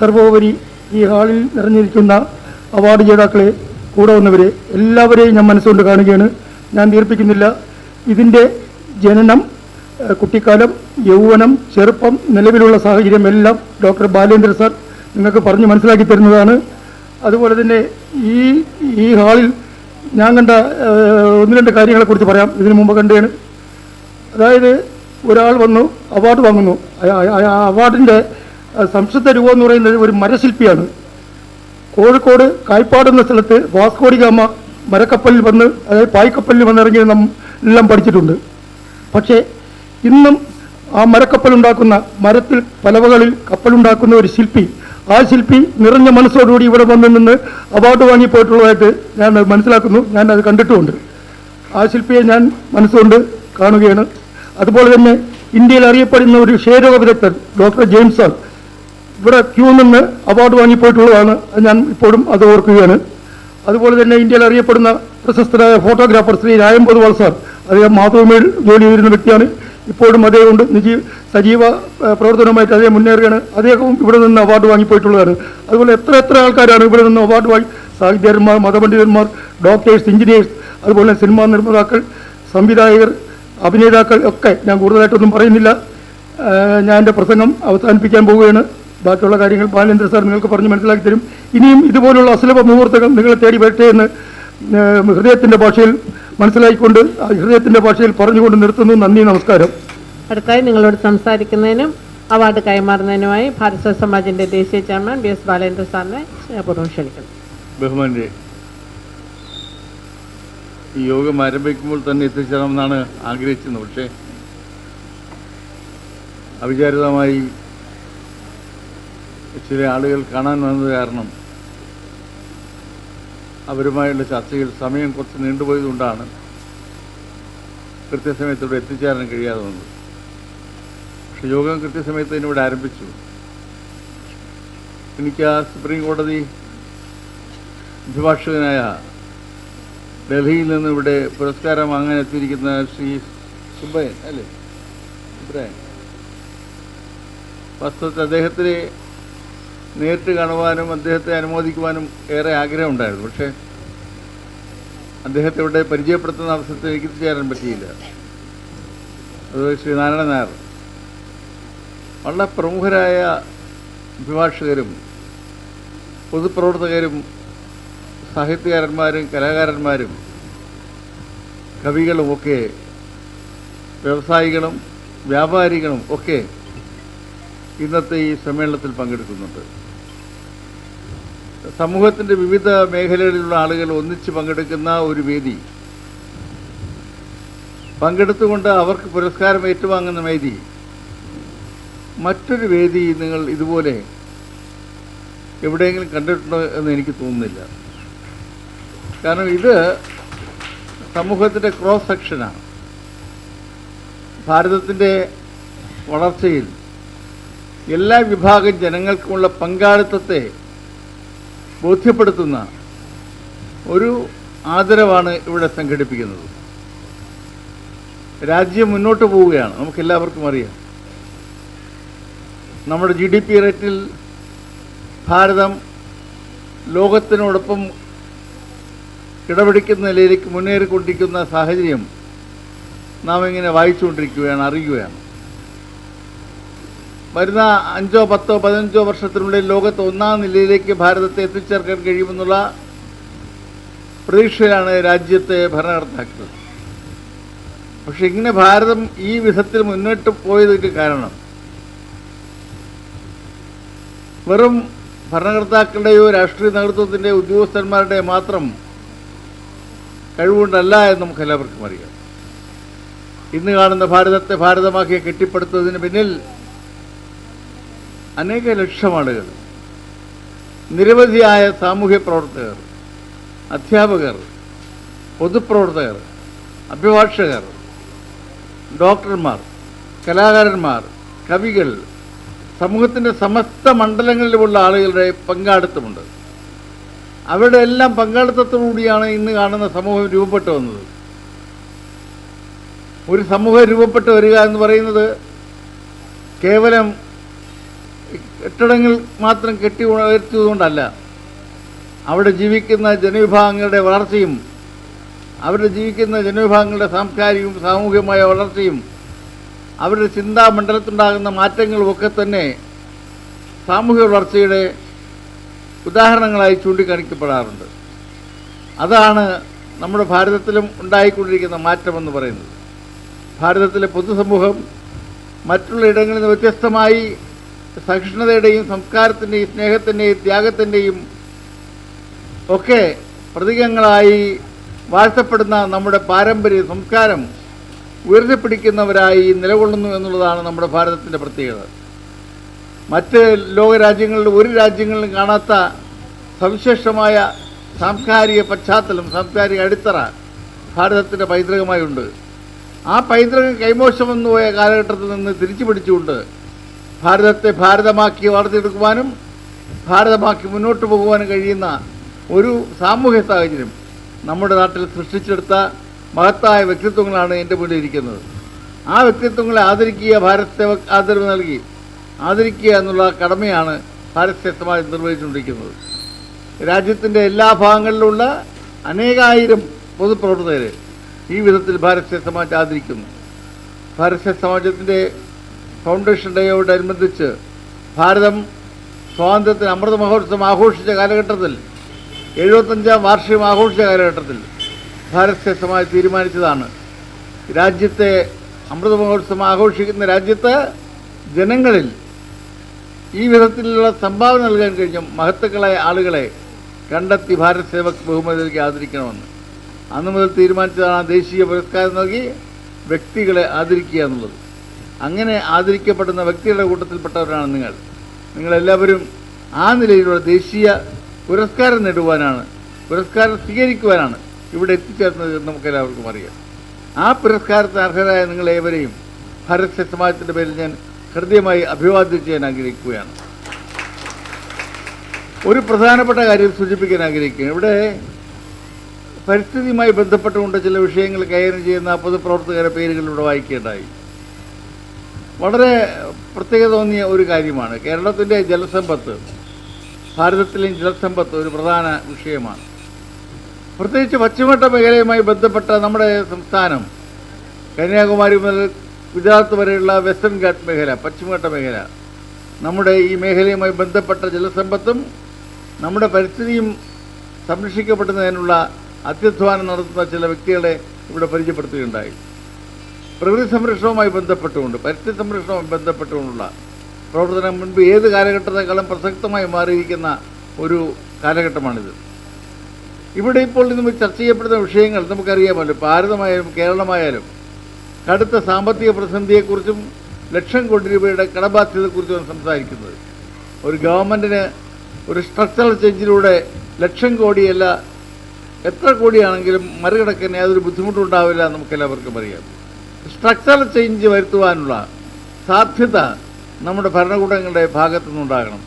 സർവോപരി ഈ ഹാളിൽ നിറഞ്ഞിരിക്കുന്ന അവാർഡ് ജേതാക്കളെ, കൂടെ വന്നവരെ എല്ലാവരെയും ഞാൻ മനസ്സുകൊണ്ട് കാണുകയാണ്. ഞാൻ ദീർഘിപ്പിക്കുന്നില്ല. ഇതിൻ്റെ ജനനം, കുട്ടിക്കാലം, യൗവനം, ചെറുപ്പം, നിലവിലുള്ള സാഹചര്യം എല്ലാം ഡോക്ടർ ബാലേന്ദ്ര സാർ നിങ്ങൾക്ക് പറഞ്ഞ് മനസ്സിലാക്കി തരുന്നതാണ്. അതുപോലെ തന്നെ ഈ ഹാളിൽ ഞാൻ കണ്ട ഒന്ന് രണ്ട് കാര്യങ്ങളെക്കുറിച്ച് പറയാം. ഇതിനു മുമ്പ് കണ്ടതാണ്. അതായത് ഒരാൾ വന്നു അവാർഡ് വാങ്ങുന്നു. അവാർഡിൻ്റെ സംക്ഷിപ്ത രൂപം എന്ന് പറയുന്നത് ഒരു മരശില്പിയാണ്. കോഴിക്കോട് കായ്പാട് എന്ന സ്ഥലത്ത് വാസ്കോഡി ഗാമ മരക്കപ്പലിൽ വന്ന്, അതായത് പായ്ക്കപ്പലിൽ വന്നിറങ്ങി എല്ലാം പഠിച്ചിട്ടുണ്ട്. പക്ഷേ ഇന്നും ആ മരക്കപ്പലുണ്ടാക്കുന്ന, മരത്തിൽ പലവകളിൽ കപ്പലുണ്ടാക്കുന്ന ഒരു ശില്പി, ആ ശില്പി നിറഞ്ഞ മനസ്സോടുകൂടി ഇവിടെ വന്ന് നിന്ന് അവാർഡ് വാങ്ങിപ്പോയിട്ടുള്ളതായിട്ട് ഞാൻ മനസ്സിലാക്കുന്നു. ഞാൻ അത് കണ്ടിട്ടുമുണ്ട്. ആ ശില്പിയെ ഞാൻ മനസ്സുകൊണ്ട് കാണുകയാണ്. അതുപോലെ തന്നെ ഇന്ത്യയിൽ അറിയപ്പെടുന്ന ഒരു ക്ഷയരോഗ വിദഗ്ധൻ ഡോക്ടർ ജെയിംസ് സാർ ഇവിടെ ക്യൂ നിന്ന് അവാർഡ് വാങ്ങിപ്പോയിട്ടുള്ളതാണ്. ഞാൻ ഇപ്പോഴും അത് ഓർക്കുകയാണ്. അതുപോലെ തന്നെ ഇന്ത്യയിൽ അറിയപ്പെടുന്ന പ്രശസ്തരായ ഫോട്ടോഗ്രാഫർ ശ്രീ രായം പൊതുവാൾ സാർ, അദ്ദേഹം മാതൃഭൂമിയിൽ ജോലി ചെയ്തിരുന്ന വ്യക്തിയാണ്. ഇപ്പോഴും അദ്ദേഹം ഉണ്ട്, സജീവ പ്രവർത്തനവുമായിട്ട് അദ്ദേഹം മുന്നേറുകയാണ്. അദ്ദേഹവും ഇവിടെ നിന്ന് അവാർഡ് വാങ്ങിപ്പോയിട്ടുള്ളതാണ്. അതുപോലെ എത്ര ആൾക്കാരാണ് ഇവിടെ നിന്ന് അവാർഡ് വാങ്ങി, സാഹിത്യകാരന്മാർ, മതപണ്ഡിതന്മാർ, ഡോക്ടേഴ്സ്, എഞ്ചിനീയേഴ്സ്, അതുപോലെ സിനിമാ നിർമ്മാതാക്കൾ, സംവിധായകർ, അഭിനേതാക്കൾ ഒക്കെ. ഞാൻ കൂടുതലായിട്ടൊന്നും പറയുന്നില്ല. ഞാൻ എൻ്റെ പ്രസംഗം അവസാനിപ്പിക്കാൻ പോവുകയാണ്. ബാക്കിയുള്ള കാര്യങ്ങൾ ബാലേന്ദ്ര സാർ നിങ്ങൾക്ക് പറഞ്ഞ് മനസ്സിലാക്കി തരും. ഇനിയും ഇതുപോലുള്ള അസുലഭ മുഹൂർത്തങ്ങൾ നിങ്ങളെ തേടി വരട്ടെ എന്ന് ഹൃദയത്തിൻ്റെ ഭാഷയിൽ മനസ്സിലാക്കിക്കൊണ്ട്, ഹൃദയത്തിൻ്റെ ഭാഷയിൽ പറഞ്ഞുകൊണ്ട് നിർത്തുന്നു. നന്ദി, നമസ്കാരം. അടുത്തായി നിങ്ങളോട് സംസാരിക്കുന്നതിനും അവാർഡ് കൈമാറുന്നതിനുമായി ഭാരത സമാജിന്റെ ദേശീയ ചെയർമാൻ BS ബാലേന്ദ്ര സാറിനെ സ്നേഹപൂർവ്വം ക്ഷണിക്കുന്നു. ബഹുമാന്റെ, ഈ യോഗം ആരംഭിക്കുമ്പോൾ തന്നെ എത്തിച്ചേരണമെന്നാണ് ആഗ്രഹിച്ചത്. പക്ഷേ അവിചാരിതമായി ചില ആളുകൾ കാണാൻ വന്നത് കാരണം അവരുമായുള്ള ചർച്ചയിൽ സമയം കുറച്ച് നീണ്ടുപോയതുകൊണ്ടാണ് കൃത്യസമയത്തോടെ എത്തിച്ചേരാൻ കഴിയാതെ വന്നത്. പക്ഷെ യോഗം കൃത്യസമയത്ത് തന്നെ ഇവിടെ ആരംഭിച്ചു. എനിക്ക് ആ സുപ്രീം കോടതി അഭിഭാഷകനായ ഡൽഹിയിൽ നിന്ന് ഇവിടെ പുരസ്കാരം വാങ്ങാൻ എത്തിയിരിക്കുന്ന ശ്രീ സുബ്ബയൻ അല്ലേ, ഇബ്രാഹിം, വാസ്തവത്തിൽ അദ്ദേഹത്തിനെ നേരിട്ട് കാണുവാനും അദ്ദേഹത്തെ അനുമോദിക്കുവാനും ഏറെ ആഗ്രഹമുണ്ടായിരുന്നു. പക്ഷേ അദ്ദേഹത്തെ ഇവിടെ പരിചയപ്പെടുത്തുന്ന അവസരത്തിൽ എനിക്ക് ചേരാൻ പറ്റിയില്ല. അത് ശ്രീ നാരായണൻ നായർ, വളരെ പ്രമുഖരായ അഭിഭാഷകരും പൊതുപ്രവർത്തകരും സാഹിത്യകാരന്മാരും കലാകാരന്മാരും കവികളുമൊക്കെ വ്യവസായികളും വ്യാപാരികളും ഒക്കെ ഇന്നത്തെ ഈ സമ്മേളനത്തിൽ പങ്കെടുക്കുന്നുണ്ട്. സമൂഹത്തിൻ്റെ വിവിധ മേഖലകളിലുള്ള ആളുകൾ ഒന്നിച്ച് പങ്കെടുക്കുന്ന ഒരു വേദി, പങ്കെടുത്തുകൊണ്ട് അവർക്ക് പുരസ്കാരം ഏറ്റുവാങ്ങുന്ന വേദി, മറ്റൊരു വേദി നിങ്ങൾ ഇതുപോലെ എവിടെയെങ്കിലും കണ്ടിട്ടുണ്ടോ എന്ന് എനിക്ക് തോന്നുന്നില്ല. കാരണം ഇത് സമൂഹത്തിൻ്റെ ക്രോസ് സെക്ഷനാണ്. ഭാരതത്തിൻ്റെ വളർച്ചയിൽ എല്ലാ വിഭാഗം ജനങ്ങൾക്കുമുള്ള പങ്കാളിത്തത്തെ ബോധ്യപ്പെടുത്തുന്ന ഒരു ആദരവാണ് ഇവിടെ സംഘടിപ്പിക്കുന്നത്. രാജ്യം മുന്നോട്ട് പോവുകയാണ്, നമുക്കെല്ലാവർക്കും അറിയാം. നമ്മുടെ GDP റേറ്റിൽ ഭാരതം ലോകത്തിനോടൊപ്പം കിടപിടിക്കുന്ന നിലയിലേക്ക് മുന്നേറിക്കൊണ്ടിരിക്കുന്ന സാഹചര്യം നാം ഇങ്ങനെ വായിച്ചുകൊണ്ടിരിക്കുകയാണ്, അറിയുകയാണ്. വരുന്ന 5, 10, 15 വർഷത്തിനുള്ളിൽ ലോകത്ത് ഒന്നാം നിലയിലേക്ക് ഭാരതത്തെ എത്തിച്ചേർക്കാൻ കഴിയുമെന്നുള്ള പ്രതീക്ഷയിലാണ് രാജ്യത്തെ ഭരണകർത്താക്കൾ. പക്ഷെ ഇങ്ങനെ ഭാരതം ഈ വിധത്തിൽ മുന്നോട്ട് പോയതിന് കാരണം വെറും ഭരണകർത്താക്കളുടെയോ രാഷ്ട്രീയ നേതൃത്വത്തിൻ്റെ ഉദ്യോഗസ്ഥന്മാരുടെ മാത്രം കഴിവുകൊണ്ടല്ല എന്ന് നമുക്ക് എല്ലാവർക്കും അറിയാം. ഇന്ന് കാണുന്ന ഭാരതത്തെ ഭാരതമാക്കി കെട്ടിപ്പടുത്തതിന് പിന്നിൽ അനേക ലക്ഷം ആളുകൾ, നിരവധിയായ സാമൂഹ്യ പ്രവർത്തകർ, അധ്യാപകർ, പൊതുപ്രവർത്തകർ, അഭിഭാഷകർ, ഡോക്ടർമാർ, കലാകാരന്മാർ, കവികൾ, സമൂഹത്തിൻ്റെ സമസ്ത മണ്ഡലങ്ങളിലുമുള്ള ആളുകളുടെ പങ്കാളിത്തമുണ്ട്. അവരുടെ എല്ലാം പങ്കാളിത്തത്തോടുകൂടിയാണ് ഇന്ന് കാണുന്ന സമൂഹം രൂപപ്പെട്ടു വന്നത്. ഒരു സമൂഹം രൂപപ്പെട്ടു വരിക എന്ന് പറയുന്നത് കേവലം കെട്ടിടങ്ങൾ മാത്രം കെട്ടി ഉയർത്തിയതുകൊണ്ടല്ല. അവിടെ ജീവിക്കുന്ന ജനവിഭാഗങ്ങളുടെ വളർച്ചയും അവിടെ ജീവിക്കുന്ന ജനവിഭാഗങ്ങളുടെ സാംസ്കാരികവും സാമൂഹികമായ വളർച്ചയും അവരുടെ ചിന്താമണ്ഡലത്തിലുണ്ടാകുന്ന മാറ്റങ്ങളുമൊക്കെ തന്നെ സാമൂഹ്യ വളർച്ചയുടെ ഉദാഹരണങ്ങളായി ചൂണ്ടിക്കാണിക്കപ്പെടാറുണ്ട്. അതാണ് നമ്മുടെ ഭാരതത്തിലും ഉണ്ടായിക്കൊണ്ടിരിക്കുന്ന മാറ്റമെന്ന് പറയുന്നത്. ഭാരതത്തിലെ പൊതുസമൂഹം മറ്റുള്ള ഇടങ്ങളിൽ നിന്ന് വ്യത്യസ്തമായി സഹിഷ്ണുതയുടെയും സംസ്കാരത്തിൻ്റെയും സ്നേഹത്തിൻ്റെയും ത്യാഗത്തിൻ്റെയും ഒക്കെ പ്രതീകങ്ങളായി വാഴ്ത്തപ്പെടുന്ന നമ്മുടെ പാരമ്പര്യ സംസ്കാരം ഉയർത്തിപ്പിടിക്കുന്നവരായി നിലകൊള്ളുന്നു എന്നുള്ളതാണ് നമ്മുടെ ഭാരതത്തിൻ്റെ പ്രത്യേകത. മറ്റ് ലോകരാജ്യങ്ങളിൽ ഒരു രാജ്യങ്ങളിലും കാണാത്ത സവിശേഷമായ സാംസ്കാരിക പശ്ചാത്തലം, സാംസ്കാരിക അടിത്തറ ഭാരതത്തിൻ്റെ പൈതൃകമായുണ്ട്. ആ പൈതൃകം കൈമോശം വന്നു പോയ കാലഘട്ടത്തിൽ നിന്ന് തിരിച്ചു പിടിച്ചുകൊണ്ട് ഭാരതത്തെ ഭാരതമാക്കി വളർത്തിയെടുക്കുവാനും ഭാരതമാക്കി മുന്നോട്ട് പോകുവാനും കഴിയുന്ന ഒരു സാമൂഹ്യ സാഹചര്യം നമ്മുടെ നാട്ടിൽ സൃഷ്ടിച്ചെടുത്ത മഹത്തായ വ്യക്തിത്വങ്ങളാണ് എൻ്റെ മുന്നിൽ ഇരിക്കുന്നത്. ആ വ്യക്തിത്വങ്ങളെ ആദരിക്കുക, ഭാരത് സേവക് ആദരവ് നൽകി ആദരിക്കുക എന്നുള്ള കടമയാണ് ഭാരത് സേവക് സമാജം നിർവഹിച്ചുകൊണ്ടിരിക്കുന്നത്. രാജ്യത്തിൻ്റെ എല്ലാ ഭാഗങ്ങളിലുള്ള അനേകായിരം പൊതുപ്രവർത്തകരെ ഈ വിധത്തിൽ ഭാരത് സേവക് സമാജം ആദരിക്കുന്നു. ഭാരത് സേവക് സമാജത്തിൻ്റെ ഫൗണ്ടേഷൻ ഡേയോടനുബന്ധിച്ച് ഭാരതം സ്വാതന്ത്ര്യത്തിന് അമൃത മഹോത്സവം ആഘോഷിച്ച കാലഘട്ടത്തിൽ, 75ാം വാർഷികം ആഘോഷിച്ച കാലഘട്ടത്തിൽ ഭാരത് സേവക് സമാജം തീരുമാനിച്ചതാണ് രാജ്യത്തെ അമൃത മഹോത്സവം ആഘോഷിക്കുന്ന രാജ്യത്ത് ജനങ്ങളിൽ ഈ വിധത്തിലുള്ള സംഭാവന നൽകാൻ കഴിഞ്ഞ മഹത്തുക്കളായ ആളുകളെ കണ്ടെത്തി ഭാരത് സേവക് ബഹുമതിക്ക് ആദരിക്കണമെന്ന് അന്ന് മുതൽ തീരുമാനിച്ചതാണ് ദേശീയ പുരസ്കാരം നൽകി വ്യക്തികളെ ആദരിക്കുക എന്നുള്ളത്. അങ്ങനെ ആദരിക്കപ്പെടുന്ന വ്യക്തികളുടെ കൂട്ടത്തിൽപ്പെട്ടവരാണ് നിങ്ങളെല്ലാവരും. ആ നിലയിലുള്ള ദേശീയ പുരസ്കാരം നേടുവാനാണ്, പുരസ്കാരം സ്വീകരിക്കുവാനാണ് ഇവിടെ എത്തിച്ചേർന്നത് എന്ന് നമുക്കെല്ലാവർക്കും അറിയാം. ആ പുരസ്കാരത്തിന് അർഹരായ നിങ്ങളേവരെയും ഭാരത് സേവക് സമാജത്തിൻ്റെ പേരിൽ ഞാൻ ഹൃദ്യമായി അഭിവാദ്യം ചെയ്യാൻ ആഗ്രഹിക്കുകയാണ്. ഒരു പ്രധാനപ്പെട്ട കാര്യം സൂചിപ്പിക്കാൻ ആഗ്രഹിക്കുകയാണ്. ഇവിടെ പരിസ്ഥിതിയുമായി ബന്ധപ്പെട്ടുകൊണ്ട് ചില വിഷയങ്ങൾ കൈകാര്യം ചെയ്യുന്ന പൊതുപ്രവർത്തകരുടെ പേരുകൾ ഇവിടെ വായിക്കേണ്ടായി. വളരെ പ്രത്യേകത തോന്നിയ ഒരു കാര്യമാണ്. കേരളത്തിൻ്റെ ജലസമ്പത്ത്, ഭാരതത്തിലെയും ജലസമ്പത്ത് ഒരു പ്രധാന വിഷയമാണ്. പ്രത്യേകിച്ച് പശ്ചിമഘട്ട മേഖലയുമായി ബന്ധപ്പെട്ട നമ്മുടെ സംസ്ഥാനം, കന്യാകുമാരി മുതൽ ഗുജറാത്ത് വരെയുള്ള വെസ്റ്റേൺ ഘാട്ട് മേഖല, പശ്ചിമഘട്ട മേഖല, നമ്മുടെ ഈ മേഖലയുമായി ബന്ധപ്പെട്ട ജലസമ്പത്തും നമ്മുടെ പരിസ്ഥിതിയും സംരക്ഷിക്കപ്പെടുന്നതിനുള്ള അത്യധ്വാനം നടത്തുന്ന ചില വ്യക്തികളെ ഇവിടെ പരിചയപ്പെടുത്തുകയുണ്ടായി. പ്രകൃതി സംരക്ഷണവുമായി ബന്ധപ്പെട്ടുകൊണ്ട്, പരിസ്ഥിതി സംരക്ഷണവുമായി ബന്ധപ്പെട്ടുകൊണ്ടുള്ള പ്രവർത്തനം മുൻപ് ഏത് കാലഘട്ടത്തെക്കാളും പ്രസക്തമായി മാറിയിരിക്കുന്ന ഒരു കാലഘട്ടമാണിത്. ഇവിടെ ഇപ്പോൾ ഇന്ന് ചർച്ച ചെയ്യപ്പെടുന്ന വിഷയങ്ങൾ നമുക്കറിയാമല്ലോ. ഭാരതമായാലും കേരളമായാലും കടുത്ത സാമ്പത്തിക പ്രതിസന്ധിയെക്കുറിച്ചും ലക്ഷം കോടി രൂപയുടെ കടബാധ്യതയെക്കുറിച്ചുമാണ് സംസാരിക്കുന്നത്. ഒരു ഗവൺമെൻറ്റിന് ഒരു സ്ട്രക്ചറൽ ചേഞ്ചിലൂടെ ലക്ഷം കോടിയല്ല, എത്ര കോടിയാണെങ്കിലും മറികടക്കാൻ യാതൊരു ബുദ്ധിമുട്ടുണ്ടാവില്ല നമുക്കെല്ലാവർക്കും അറിയാം. സ്ട്രക്ചറൽ ചേഞ്ച് വരുത്തുവാനുള്ള സാധ്യത നമ്മുടെ ഭരണകൂടങ്ങളുടെ ഭാഗത്തു നിന്നുണ്ടാകണം.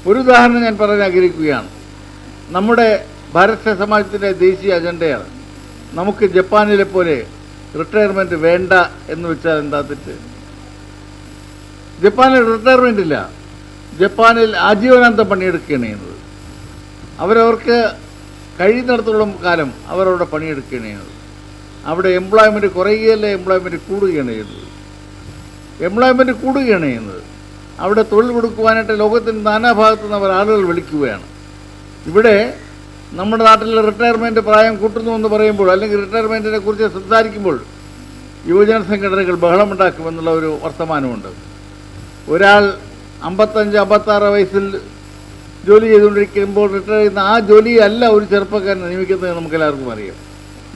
ഒരു ഉദാഹരണം ഞാൻ പറയാൻ ആഗ്രഹിക്കുകയാണ്. നമ്മുടെ ഭാരത് സേവക് സമാജത്തിൻ്റെ ദേശീയ അജണ്ടയാണ് നമുക്ക് ജപ്പാനിലെ പോലെ റിട്ടയർമെൻറ്റ് വേണ്ട എന്ന് വെച്ചാൽ എന്താ തെറ്റ്? ജപ്പാനിൽ റിട്ടയർമെൻ്റ് ഇല്ല. ജപ്പാനിൽ ആജീവനാന്തം പണിയെടുക്കുകയാണ് ചെയ്യുന്നത്. അവരവർക്ക് കഴിയുന്നിടത്തോളം കാലം അവരവിടെ പണിയെടുക്കുകയാണ് ചെയ്യുന്നത്. അവിടെ എംപ്ലോയ്മെൻറ്റ് കുറയുകയല്ല, എംപ്ലോയ്മെൻറ്റ് കൂടുകയാണ് ചെയ്യുന്നത്. എംപ്ലോയ്മെൻറ്റ് കൂടുകയാണ് ചെയ്യുന്നത്. അവിടെ തൊഴിൽ കൊടുക്കുവാനായിട്ട് ലോകത്തിൻ്റെ നാനാഭാഗത്തു നിന്ന് അവർ ആളുകൾ വിളിക്കുകയാണ്. ഇവിടെ നമ്മുടെ നാട്ടിലെ റിട്ടയർമെൻറ്റ് പ്രായം കൂട്ടുന്നു എന്ന് പറയുമ്പോൾ, അല്ലെങ്കിൽ റിട്ടയർമെൻറ്റിനെ കുറിച്ച് സംസാരിക്കുമ്പോൾ യുവജന സംഘടനകൾ ബഹളമുണ്ടാക്കുമെന്നുള്ള ഒരു വർത്തമാനമുണ്ട്. ഒരാൾ 55-56 വയസ്സിൽ ജോലി ചെയ്തുകൊണ്ടിരിക്കുമ്പോൾ റിട്ടയർ ചെയ്യുന്ന ആ ജോലിയല്ല ഒരു ചെറുപ്പക്കാരനെ നിയമിക്കുന്നത് നമുക്കെല്ലാവർക്കും അറിയാം.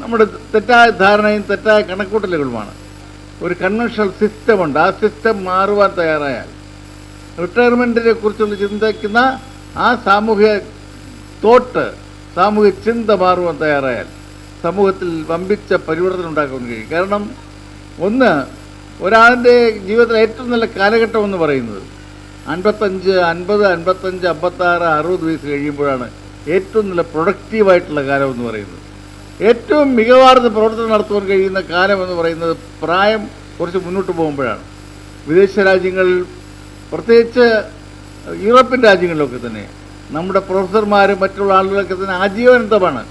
നമ്മുടെ തെറ്റായ ധാരണയും തെറ്റായ കണക്കൂട്ടലുകളുമാണ്. ഒരു കൺവെൻഷണൽ സിസ്റ്റമുണ്ട്. ആ സിസ്റ്റം മാറുവാൻ തയ്യാറായാൽ, റിട്ടയർമെൻറ്റിനെ കുറിച്ചുള്ള ചിന്തിക്കുന്ന ആ സാമൂഹ്യ ചിന്ത മാറുവാൻ തയ്യാറായാൽ സമൂഹത്തിൽ വമ്പിച്ച പരിവർത്തനം ഉണ്ടാക്കാൻ കഴിയും. കാരണം ഒന്ന്, ഒരാളിൻ്റെ ജീവിതത്തിലെ ഏറ്റവും നല്ല കാലഘട്ടം എന്ന് പറയുന്നത് 55, 50, 55, 56, 60 വയസ്സ് കഴിയുമ്പോഴാണ് ഏറ്റവും നല്ല പ്രൊഡക്റ്റീവായിട്ടുള്ള കാലം എന്ന് പറയുന്നത്. ഏറ്റവും മികവാർന്ന പ്രവർത്തനം നടത്തുവാൻ കഴിയുന്ന കാലം എന്ന് പറയുന്നത് പ്രായം കുറച്ച് മുന്നോട്ട് പോകുമ്പോഴാണ്. വിദേശ രാജ്യങ്ങളിൽ, പ്രത്യേകിച്ച് യൂറോപ്യൻ രാജ്യങ്ങളിലൊക്കെ തന്നെ നമ്മുടെ പ്രൊഫസർമാരും മറ്റുള്ള ആളുകളൊക്കെ തന്നെ ആജീവനാന്തമാണ്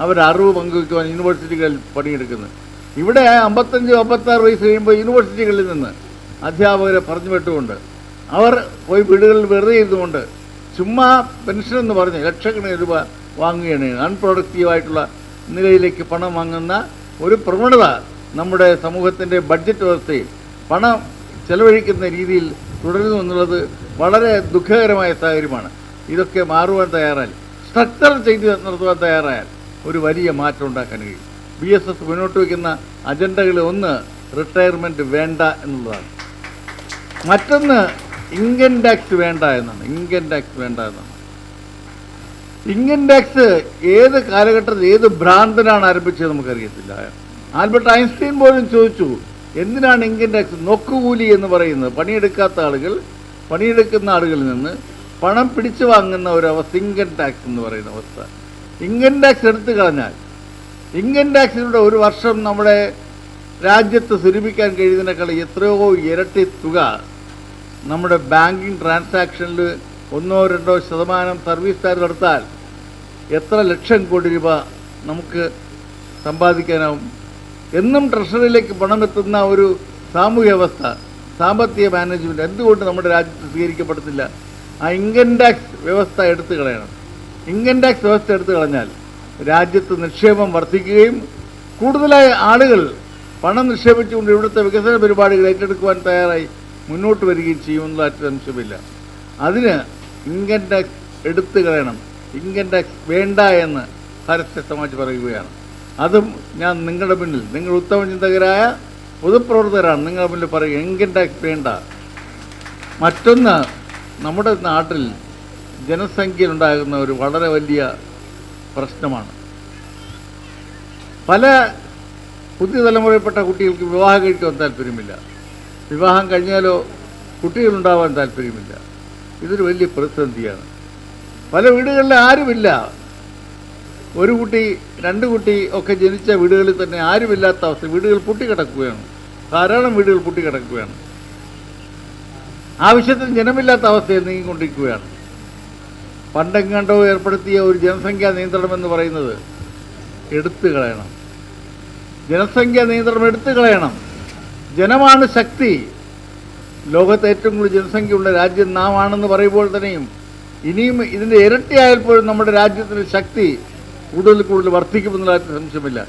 അവർ അറിവ് പങ്കുവയ്ക്കുവാൻ യൂണിവേഴ്സിറ്റികളിൽ പണിയെടുക്കുന്നത്. ഇവിടെ 55-56 വയസ്സ് കഴിയുമ്പോൾ യൂണിവേഴ്സിറ്റികളിൽ നിന്ന് അധ്യാപകരെ പറഞ്ഞു വിട്ടുകൊണ്ട് അവർ പോയി വീടുകളിൽ വെറുതെ ഇരുന്നുകൊണ്ട് ചുമ്മാ പെൻഷൻ എന്ന് പറഞ്ഞ് ലക്ഷക്കണക്കിന് രൂപ വാങ്ങുകയാണ്. അൺപ്രൊഡക്റ്റീവായിട്ടുള്ള നിലയിലേക്ക് പണം വാങ്ങുന്ന ഒരു പ്രവണത നമ്മുടെ സമൂഹത്തിൻ്റെ ബഡ്ജറ്റ് വ്യവസ്ഥയിൽ പണം ചെലവഴിക്കുന്ന രീതിയിൽ തുടരുന്നു എന്നുള്ളത് വളരെ ദുഃഖകരമായ സാഹചര്യമാണ്. ഇതൊക്കെ മാറുവാൻ തയ്യാറായാൽ, സ്ട്രക്ചറൽ ചേഞ്ച് നടത്തുവാൻ തയ്യാറായാൽ ഒരു വലിയ മാറ്റം ഉണ്ടാക്കാൻ കഴിയും. BSS മുന്നോട്ട് വയ്ക്കുന്ന അജണ്ടകളിൽ ഒന്ന് റിട്ടയർമെൻറ്റ് വേണ്ട എന്നുള്ളതാണ്. മറ്റൊന്ന് ഇൻകം ടാക്സ് വേണ്ട എന്നാണ്. ഇൻകം ടാക്സ് ഏത് കാലഘട്ടത്തിൽ ഏത് ഭ്രാന്തനാണ് ആരംഭിച്ചത് നമുക്കറിയത്തില്ല. ആൽബർട്ട് ഐൻസ്റ്റീൻ പോലും ചോദിച്ചു, എന്തിനാണ് ഇൻകം ടാക്സ്? നോക്കുകൂലി എന്ന് പറയുന്നത് പണിയെടുക്കുന്ന ആളുകളിൽ നിന്ന് പണം പിടിച്ചു വാങ്ങുന്ന ഒരവസ്ഥ ഇൻകം ടാക്സ് എന്ന് പറയുന്ന അവസ്ഥ. ഇൻകം ടാക്സ് എടുത്തു കളഞ്ഞാൽ, ഇൻകം ടാക്സിലൂടെ ഒരു വർഷം നമ്മുടെ രാജ്യത്ത് സ്വരൂപിക്കാൻ കഴിയുന്നതിനേക്കാൾ എത്രയോ ഇരട്ടി തുക നമ്മുടെ ബാങ്കിങ് ട്രാൻസാക്ഷനിൽ 1-2% സർവീസ് ചാർജ് എടുത്താൽ എത്ര ലക്ഷം കോടി രൂപ നമുക്ക് സമ്പാദിക്കാനാവും. എന്നും ട്രഷറിയിലേക്ക് പണമെത്തുന്ന ഒരു സാമൂഹ്യ വ്യവസ്ഥ, സാമ്പത്തിക മാനേജ്മെൻറ്റ് എന്തുകൊണ്ട് നമ്മുടെ രാജ്യത്ത് സ്വീകരിക്കപ്പെടുന്നില്ല? ആ ഇൻകം ടാക്സ് വ്യവസ്ഥ എടുത്തു കളയണം. ഇൻകം ടാക്സ് വ്യവസ്ഥ എടുത്തു കളഞ്ഞാൽ രാജ്യത്ത് നിക്ഷേപം വർദ്ധിക്കുകയും കൂടുതലായ ആളുകൾ പണം നിക്ഷേപിച്ചുകൊണ്ട് ഇവിടുത്തെ വികസന പരിപാടികൾ ഏറ്റെടുക്കുവാൻ തയ്യാറായി മുന്നോട്ട് വരികയും ചെയ്യുമെന്നുള്ള സംശയമില്ല. അതിന് ഇൻകം ടാക്സ് എടുത്തു കളയണം. ഇൻകം ടാക്സ് വേണ്ട എന്ന് ഭാരതീയ സമാജ് പറയുകയാണ്. അതും ഞാൻ നിങ്ങളുടെ മുന്നിൽ, നിങ്ങൾ ഉത്തമ ചിന്തകരായ പൊതുപ്രവർത്തകരാണ്, നിങ്ങളുടെ മുന്നിൽ പറയുക ഇൻകം ടാക്സ് വേണ്ട. മറ്റൊന്ന്, നമ്മുടെ നാട്ടിൽ ജനസംഖ്യയിലുണ്ടാകുന്ന ഒരു വളരെ വലിയ പ്രശ്നമാണ്. പല പുതിയ തലമുറയിൽപ്പെട്ട കുട്ടികൾക്ക് വിവാഹം കഴിക്കാൻ താല്പര്യമില്ല. വിവാഹം കഴിഞ്ഞാലോ കുട്ടികളുണ്ടാവാൻ താല്പര്യമില്ല. ഇതൊരു വലിയ പ്രതിസന്ധിയാണ്. പല വീടുകളിൽ ആരുമില്ല. ഒരു കുട്ടി 2 കുട്ടി ഒക്കെ ജനിച്ച വീടുകളിൽ തന്നെ ആരുമില്ലാത്ത അവസ്ഥ. വീടുകൾ പൊട്ടിക്കിടക്കുകയാണ്. ധാരാളം വീടുകൾ പൊട്ടിക്കിടക്കുകയാണ്. ആവശ്യത്തിന് ജനമില്ലാത്ത അവസ്ഥയിൽ നീങ്ങിക്കൊണ്ടിരിക്കുകയാണ്. പണ്ടെങ്ങാണ്ടോ ഏർപ്പെടുത്തിയ ഒരു ജനസംഖ്യാ നിയന്ത്രണം എന്ന് പറയുന്നത് എടുത്തു കളയണം. ജനസംഖ്യാ നിയന്ത്രണം എടുത്തു കളയണം. ജനമാണ് ശക്തി. ലോകത്ത് ഏറ്റവും കൂടുതൽ ജനസംഖ്യയുള്ള രാജ്യം നാം ആണെന്ന് പറയുമ്പോൾ തന്നെയും ഇനിയും ഇതിൻ്റെ ഇരട്ടിയായപ്പോഴും നമ്മുടെ രാജ്യത്തിൻ്റെ ശക്തി കൂടുതൽ വർദ്ധിക്കുമെന്നുള്ള സംശയമില്ല.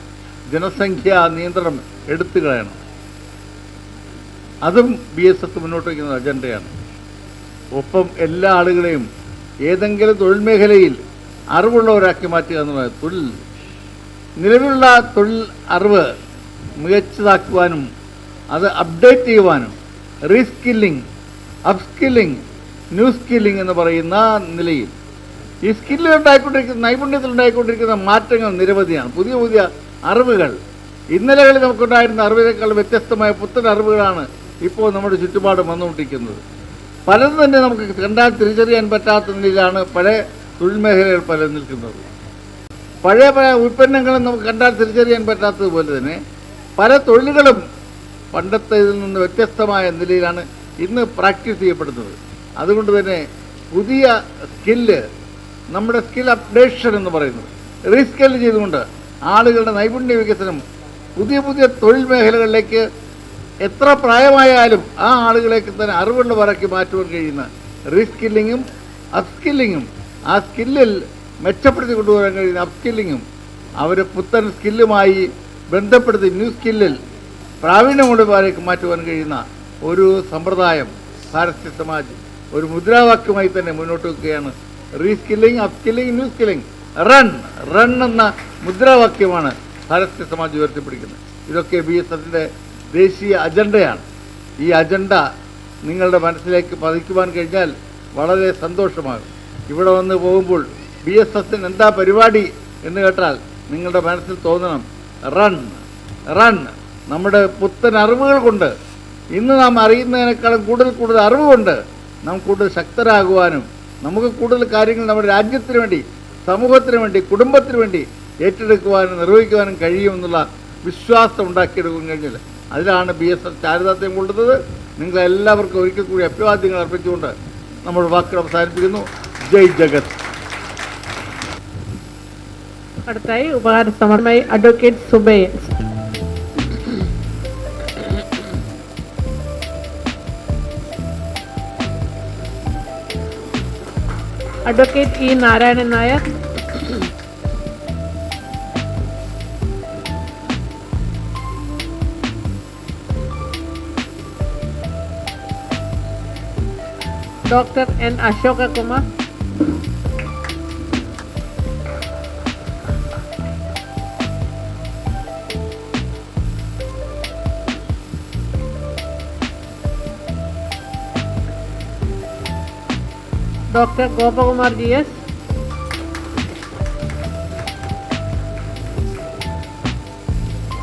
ജനസംഖ്യാ നിയന്ത്രണം എടുത്തു കളയണം. അതും BSS മുന്നോട്ട് വയ്ക്കുന്ന അജണ്ടയാണ്. ഒപ്പം എല്ലാ ആളുകളെയും ഏതെങ്കിലും തൊഴിൽ മേഖലയിൽ അറിവുള്ളവരാക്കി മാറ്റുക എന്നുള്ളത്. നിലവിലുള്ള തൊഴിൽ അറിവ് മികച്ചതാക്കുവാനും അത് അപ്ഡേറ്റ് ചെയ്യുവാനും റീസ്കില്ലിംഗ്, അപ്സ്കില്ലിംഗ്, ന്യൂ സ്കില്ലിംഗ് എന്ന് പറയുന്ന നിലയിൽ ഈ സ്കില്ലുണ്ടായിക്കൊണ്ടിരിക്കുന്ന, നൈപുണ്യത്തിലുണ്ടായിക്കൊണ്ടിരിക്കുന്ന മാറ്റങ്ങൾ നിരവധിയാണ്. പുതിയ പുതിയ അറിവുകൾ, ഇന്നലകളിൽ നമുക്കുണ്ടായിരുന്ന അറിവിനേക്കാൾ വ്യത്യസ്തമായ പുത്തൻ അറിവുകളാണ് ഇപ്പോൾ നമ്മുടെ ചുറ്റുപാടും വന്നുകൊണ്ടിരിക്കുന്നത്. പലതും തന്നെ നമുക്ക് കണ്ടാൽ തിരിച്ചറിയാൻ പറ്റാത്ത നിലയിലാണ് പഴയ തൊഴിൽ മേഖലകൾ പലരും നിൽക്കുന്നത്. പഴയ ഉൽപ്പന്നങ്ങളും നമുക്ക് കണ്ടാൽ തിരിച്ചറിയാൻ പറ്റാത്തതുപോലെ തന്നെ പല തൊഴിലുകളും പണ്ടത്തേതിൽ നിന്ന് വ്യത്യസ്തമായ നിലയിലാണ് ഇന്ന് പ്രാക്ടീസ് ചെയ്യപ്പെടുന്നത്. അതുകൊണ്ട് തന്നെ പുതിയ സ്കില്ല്, നമ്മുടെ സ്കിൽ അപ്ഡേഷൻ എന്ന് പറയുന്നത്, റീസ്കിൽ ചെയ്തുകൊണ്ട് ആളുകളുടെ നൈപുണ്യ വികസനം, പുതിയ പുതിയ തൊഴിൽ മേഖലകളിലേക്ക് എത്ര പ്രായമായാലും ആ ആളുകളേക്ക് തന്നെ അറിവുള്ളവരാക്കി മാറ്റുവാൻ കഴിയുന്ന റീസ്കില്ലിങ്ങും അപ്സ്കില്ലിങ്ങും, ആ സ്കില്ലിൽ മെച്ചപ്പെടുത്തി കൊണ്ടുവരാൻ കഴിയുന്ന അപ്സ്കില്ലിങ്ങും, അവർ പുത്തൻ സ്കില്ലുമായി ബന്ധപ്പെടുത്തി ന്യൂ സ്കില്ലിൽ പ്രാവീണ്യമുള്ളവരേക്ക് മാറ്റുവാൻ കഴിയുന്ന ഒരു സമ്പ്രദായം ഭാരതീയ സമാജ് ഒരു മുദ്രാവാക്യമായി തന്നെ മുന്നോട്ട് വയ്ക്കുകയാണ്. Reskilling, upskilling, new skilling, run എന്ന മുദ്രാവാക്യമാണ് ഭാരതീയ സമാജ് ഉയർത്തിപ്പിടിക്കുന്നത്. ഇതൊക്കെ BSSന്റെ ദേശീയ അജണ്ടയാണ്. ഈ അജണ്ട നിങ്ങളുടെ മനസ്സിലേക്ക് പതിക്കുവാൻ കഴിഞ്ഞാൽ വളരെ സന്തോഷമാകും. ഇവിടെ വന്ന് പോകുമ്പോൾ BSSന് എന്താ പരിപാടി എന്ന് കേട്ടാൽ നിങ്ങളുടെ മനസ്സിൽ തോന്നണം റൺ. നമ്മുടെ പുത്തൻ അറിവുകൾ കൊണ്ട്, ഇന്ന് നാം അറിയുന്നതിനേക്കാളും കൂടുതൽ അറിവ് കൊണ്ട് നാം കൂടുതൽ ശക്തരാകുവാനും നമുക്ക് കൂടുതൽ കാര്യങ്ങൾ നമ്മുടെ രാജ്യത്തിന് വേണ്ടി, സമൂഹത്തിന് വേണ്ടി, കുടുംബത്തിന് വേണ്ടി ഏറ്റെടുക്കുവാനും നിർവഹിക്കുവാനും കഴിയുമെന്നുള്ള വിശ്വാസം ഉണ്ടാക്കിയെടുക്കാൻ കഴിഞ്ഞാൽ അതിലാണ് BSS ചാരിതാർത്ഥ്യം കൊള്ളുന്നത്. നിങ്ങളെല്ലാവർക്കും ഒരിക്കൽ കൂടി അഭിവാദ്യങ്ങൾ അർപ്പിച്ചുകൊണ്ട് നമ്മുടെ വാക്കുകൾ അവസാനിപ്പിക്കുന്നു. ജയ് ജഗത്. അടുത്തായി ഉപഹാര സമർപ്പണമായി advocate Subair. Advocate E Narayanan Nair, doctor N Ashokakumar, doctor Gopakumar G S,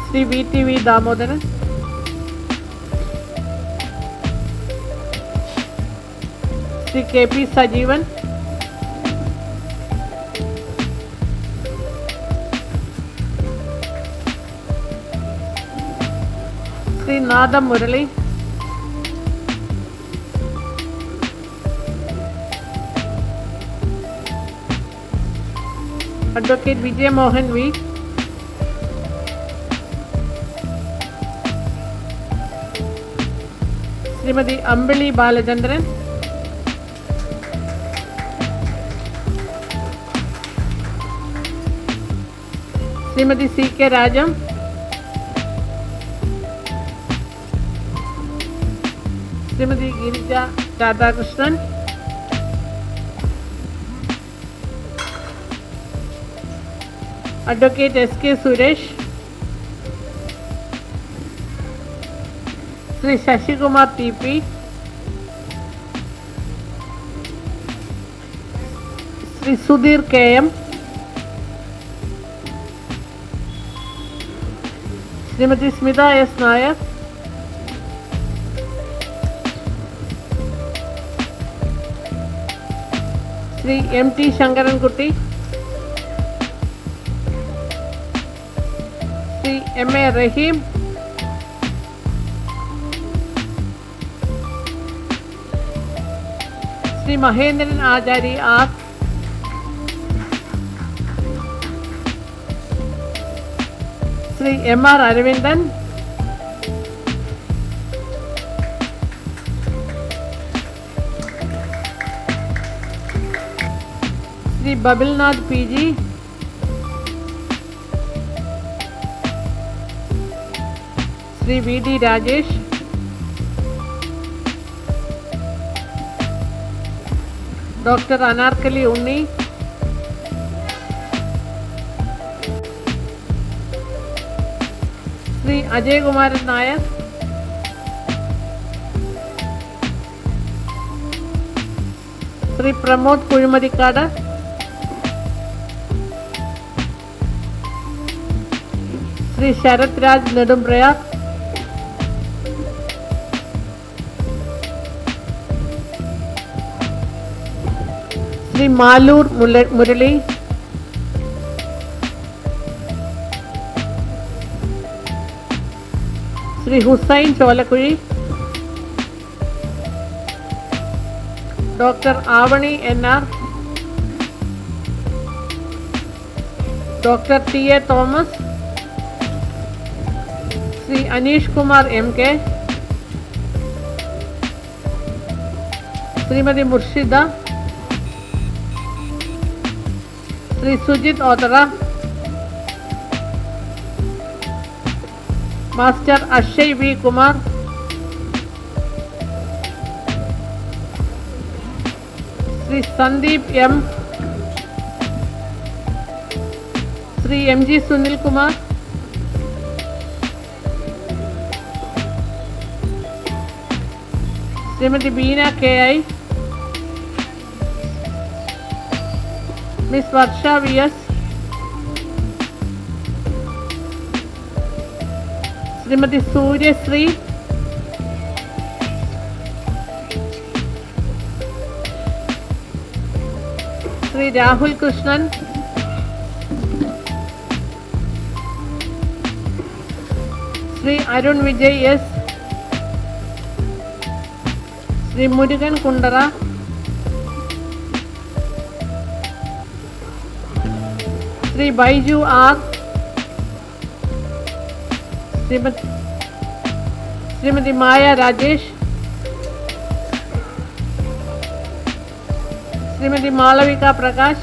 Shri V T V Damodaran, Shri K P Sajeevan, Shri Nadam Murali, advocate Vijayamohan V, Shrimati Ambili Balachandran, Shrimati C K Rajam, Shrimati Girija Radhakrishnan, advocate S K Suresh, Shri Sasikumar T P, Shri Sudheer K M, Shrimati Smitha S Nair, Shri M T Sankarankutty, Shri M A Rahim, Shri Mahendran Achari R, Shri M R Aravindan, Shri Babilnath P G, Shri V D Rajesh, doctor Anarkali Unni, Shri Ajayakumaran Nair, Shri Pramod Kuzhimathikkad, Shri Sarath Raj Nedumprayar, Shri Maloor Murali, Shri Hussain Cholakkuzhi, doctor Avani N R, doctor T A Thomas, Shri Aneesh Kumar M K, Shrimati Murshida, Shri Sujith Othara, master Akshay V Kumar, Shri Sandeep M, Shri M G Sunil Kumar, Shrimati Beena K I, miss Varsha V S, Shrimati Suryasree, Shri Rahul Krishnan, Shri Arun Vijay S, Shri Murugan Kundara, Shri Baiju R, Shrimati Maya Rajesh, Shri Shrimati Malavika Prakash,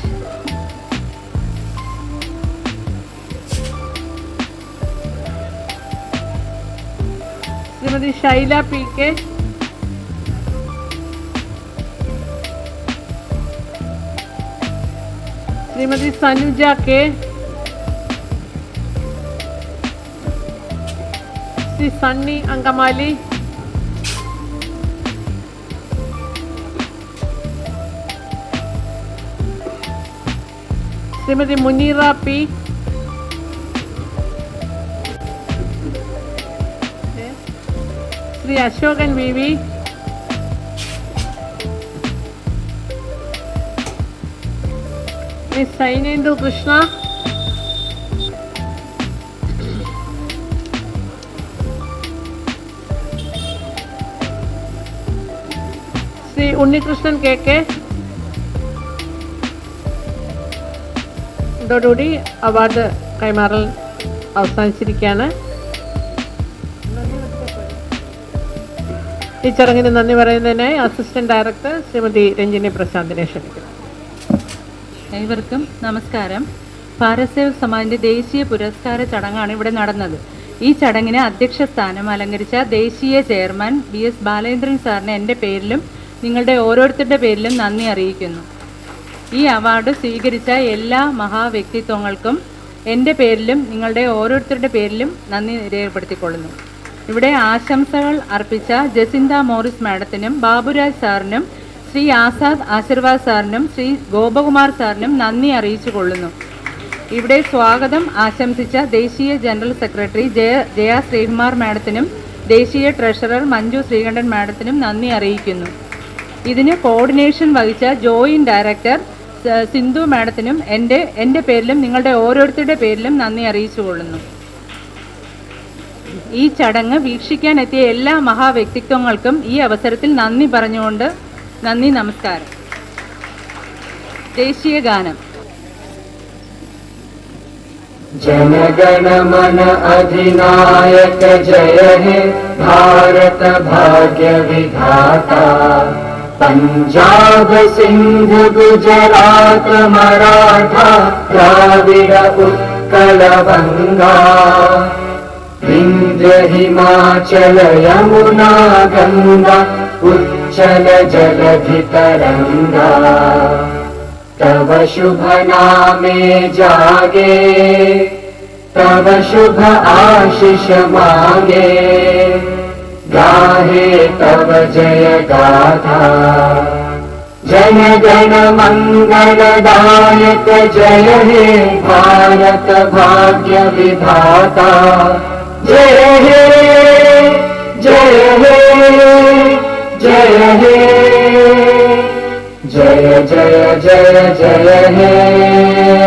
Shrimati Shaila PK, Shrimati Sanuja K, Shri Sunny Angamaly, Shrimati Muneera P, Shri Ashokan VV, Shri Sainendu Krishna, Shri Unnikrishnan KK. ഇതോടുകൂടി അവാർഡ് കൈമാറൽ അവസാനിച്ചിരിക്കുകയാണ്. ഈ ചടങ്ങിന് നന്ദി പറയുന്നതിനായി അസിസ്റ്റന്റ് ഡയറക്ടർ ശ്രീമതി രഞ്ജിനി പ്രശാന്തിനെ ക്ഷണിക്കുന്നു. ഏവർക്കും നമസ്കാരം. ഭാരത് സേവക് സമാജിന്റെ ദേശീയ പുരസ്കാര ചടങ്ങാണ് ഇവിടെ നടന്നത്. ഈ ചടങ്ങിന് അധ്യക്ഷ സ്ഥാനം അലങ്കരിച്ച ദേശീയ ചെയർമാൻ BS ബാലേന്ദ്രൻ സാറിന് എൻ്റെ പേരിലും നിങ്ങളുടെ ഓരോരുത്തരുടെ പേരിലും നന്ദി അറിയിക്കുന്നു. ഈ അവാർഡ് സ്വീകരിച്ച എല്ലാ മഹാവ്യക്തിത്വങ്ങൾക്കും എൻ്റെ പേരിലും നിങ്ങളുടെ ഓരോരുത്തരുടെ പേരിലും നന്ദി രേഖപ്പെടുത്തിക്കൊള്ളുന്നു. ഇവിടെ ആശംസകൾ അർപ്പിച്ച ജസിന്ത മോറിസ് മാഡത്തിനും ബാബുരാജ് സാറിനും ശ്രീ ആസാദ് ആശീർവാദ് സാറിനും ശ്രീ ഗോപകുമാർ സാറിനും നന്ദി അറിയിച്ചു കൊള്ളുന്നു. ഇവിടെ സ്വാഗതം ആശംസിച്ച ദേശീയ ജനറൽ സെക്രട്ടറി ജയ ശ്രീകുമാർ മാഡത്തിനും ദേശീയ ട്രഷറർ മഞ്ജു ശ്രീകണ്ഠൻ മാഡത്തിനും നന്ദി അറിയിക്കുന്നു. ഇതിന് കോർഡിനേഷൻ വഹിച്ച ജോയിന്റ് ഡയറക്ടർ സിന്ധു മാഡത്തിനും എൻ്റെ പേരിലും നിങ്ങളുടെ ഓരോരുത്തരുടെ പേരിലും നന്ദി അറിയിച്ചു കൊള്ളുന്നു. ഈ ചടങ്ങ് വീക്ഷിക്കാൻ എത്തിയ എല്ലാ മഹാവ്യക്തിത്വങ്ങൾക്കും ഈ അവസരത്തിൽ നന്ദി പറഞ്ഞുകൊണ്ട് നന്ദി, നമസ്കാരം. ദേശീയ ഗാനം. जनगण मन अधिनायक जय हे भारत भाग्य विधाता, पंजाब सिंध गुजरात मराठा द्राविड़ उत्कल बंगा, विंध्य हिमाचल यमुना गंगा उच्चल जलधि तरंगा, तव शुभ नामे जागे, तव शुभ आशीष मांगे, गाहे तव जय गाथा। जन गण मंगलदायक जय हे भारत भाग्य विधाता, जय हे जय हे जय हे जय जय जय जय हे।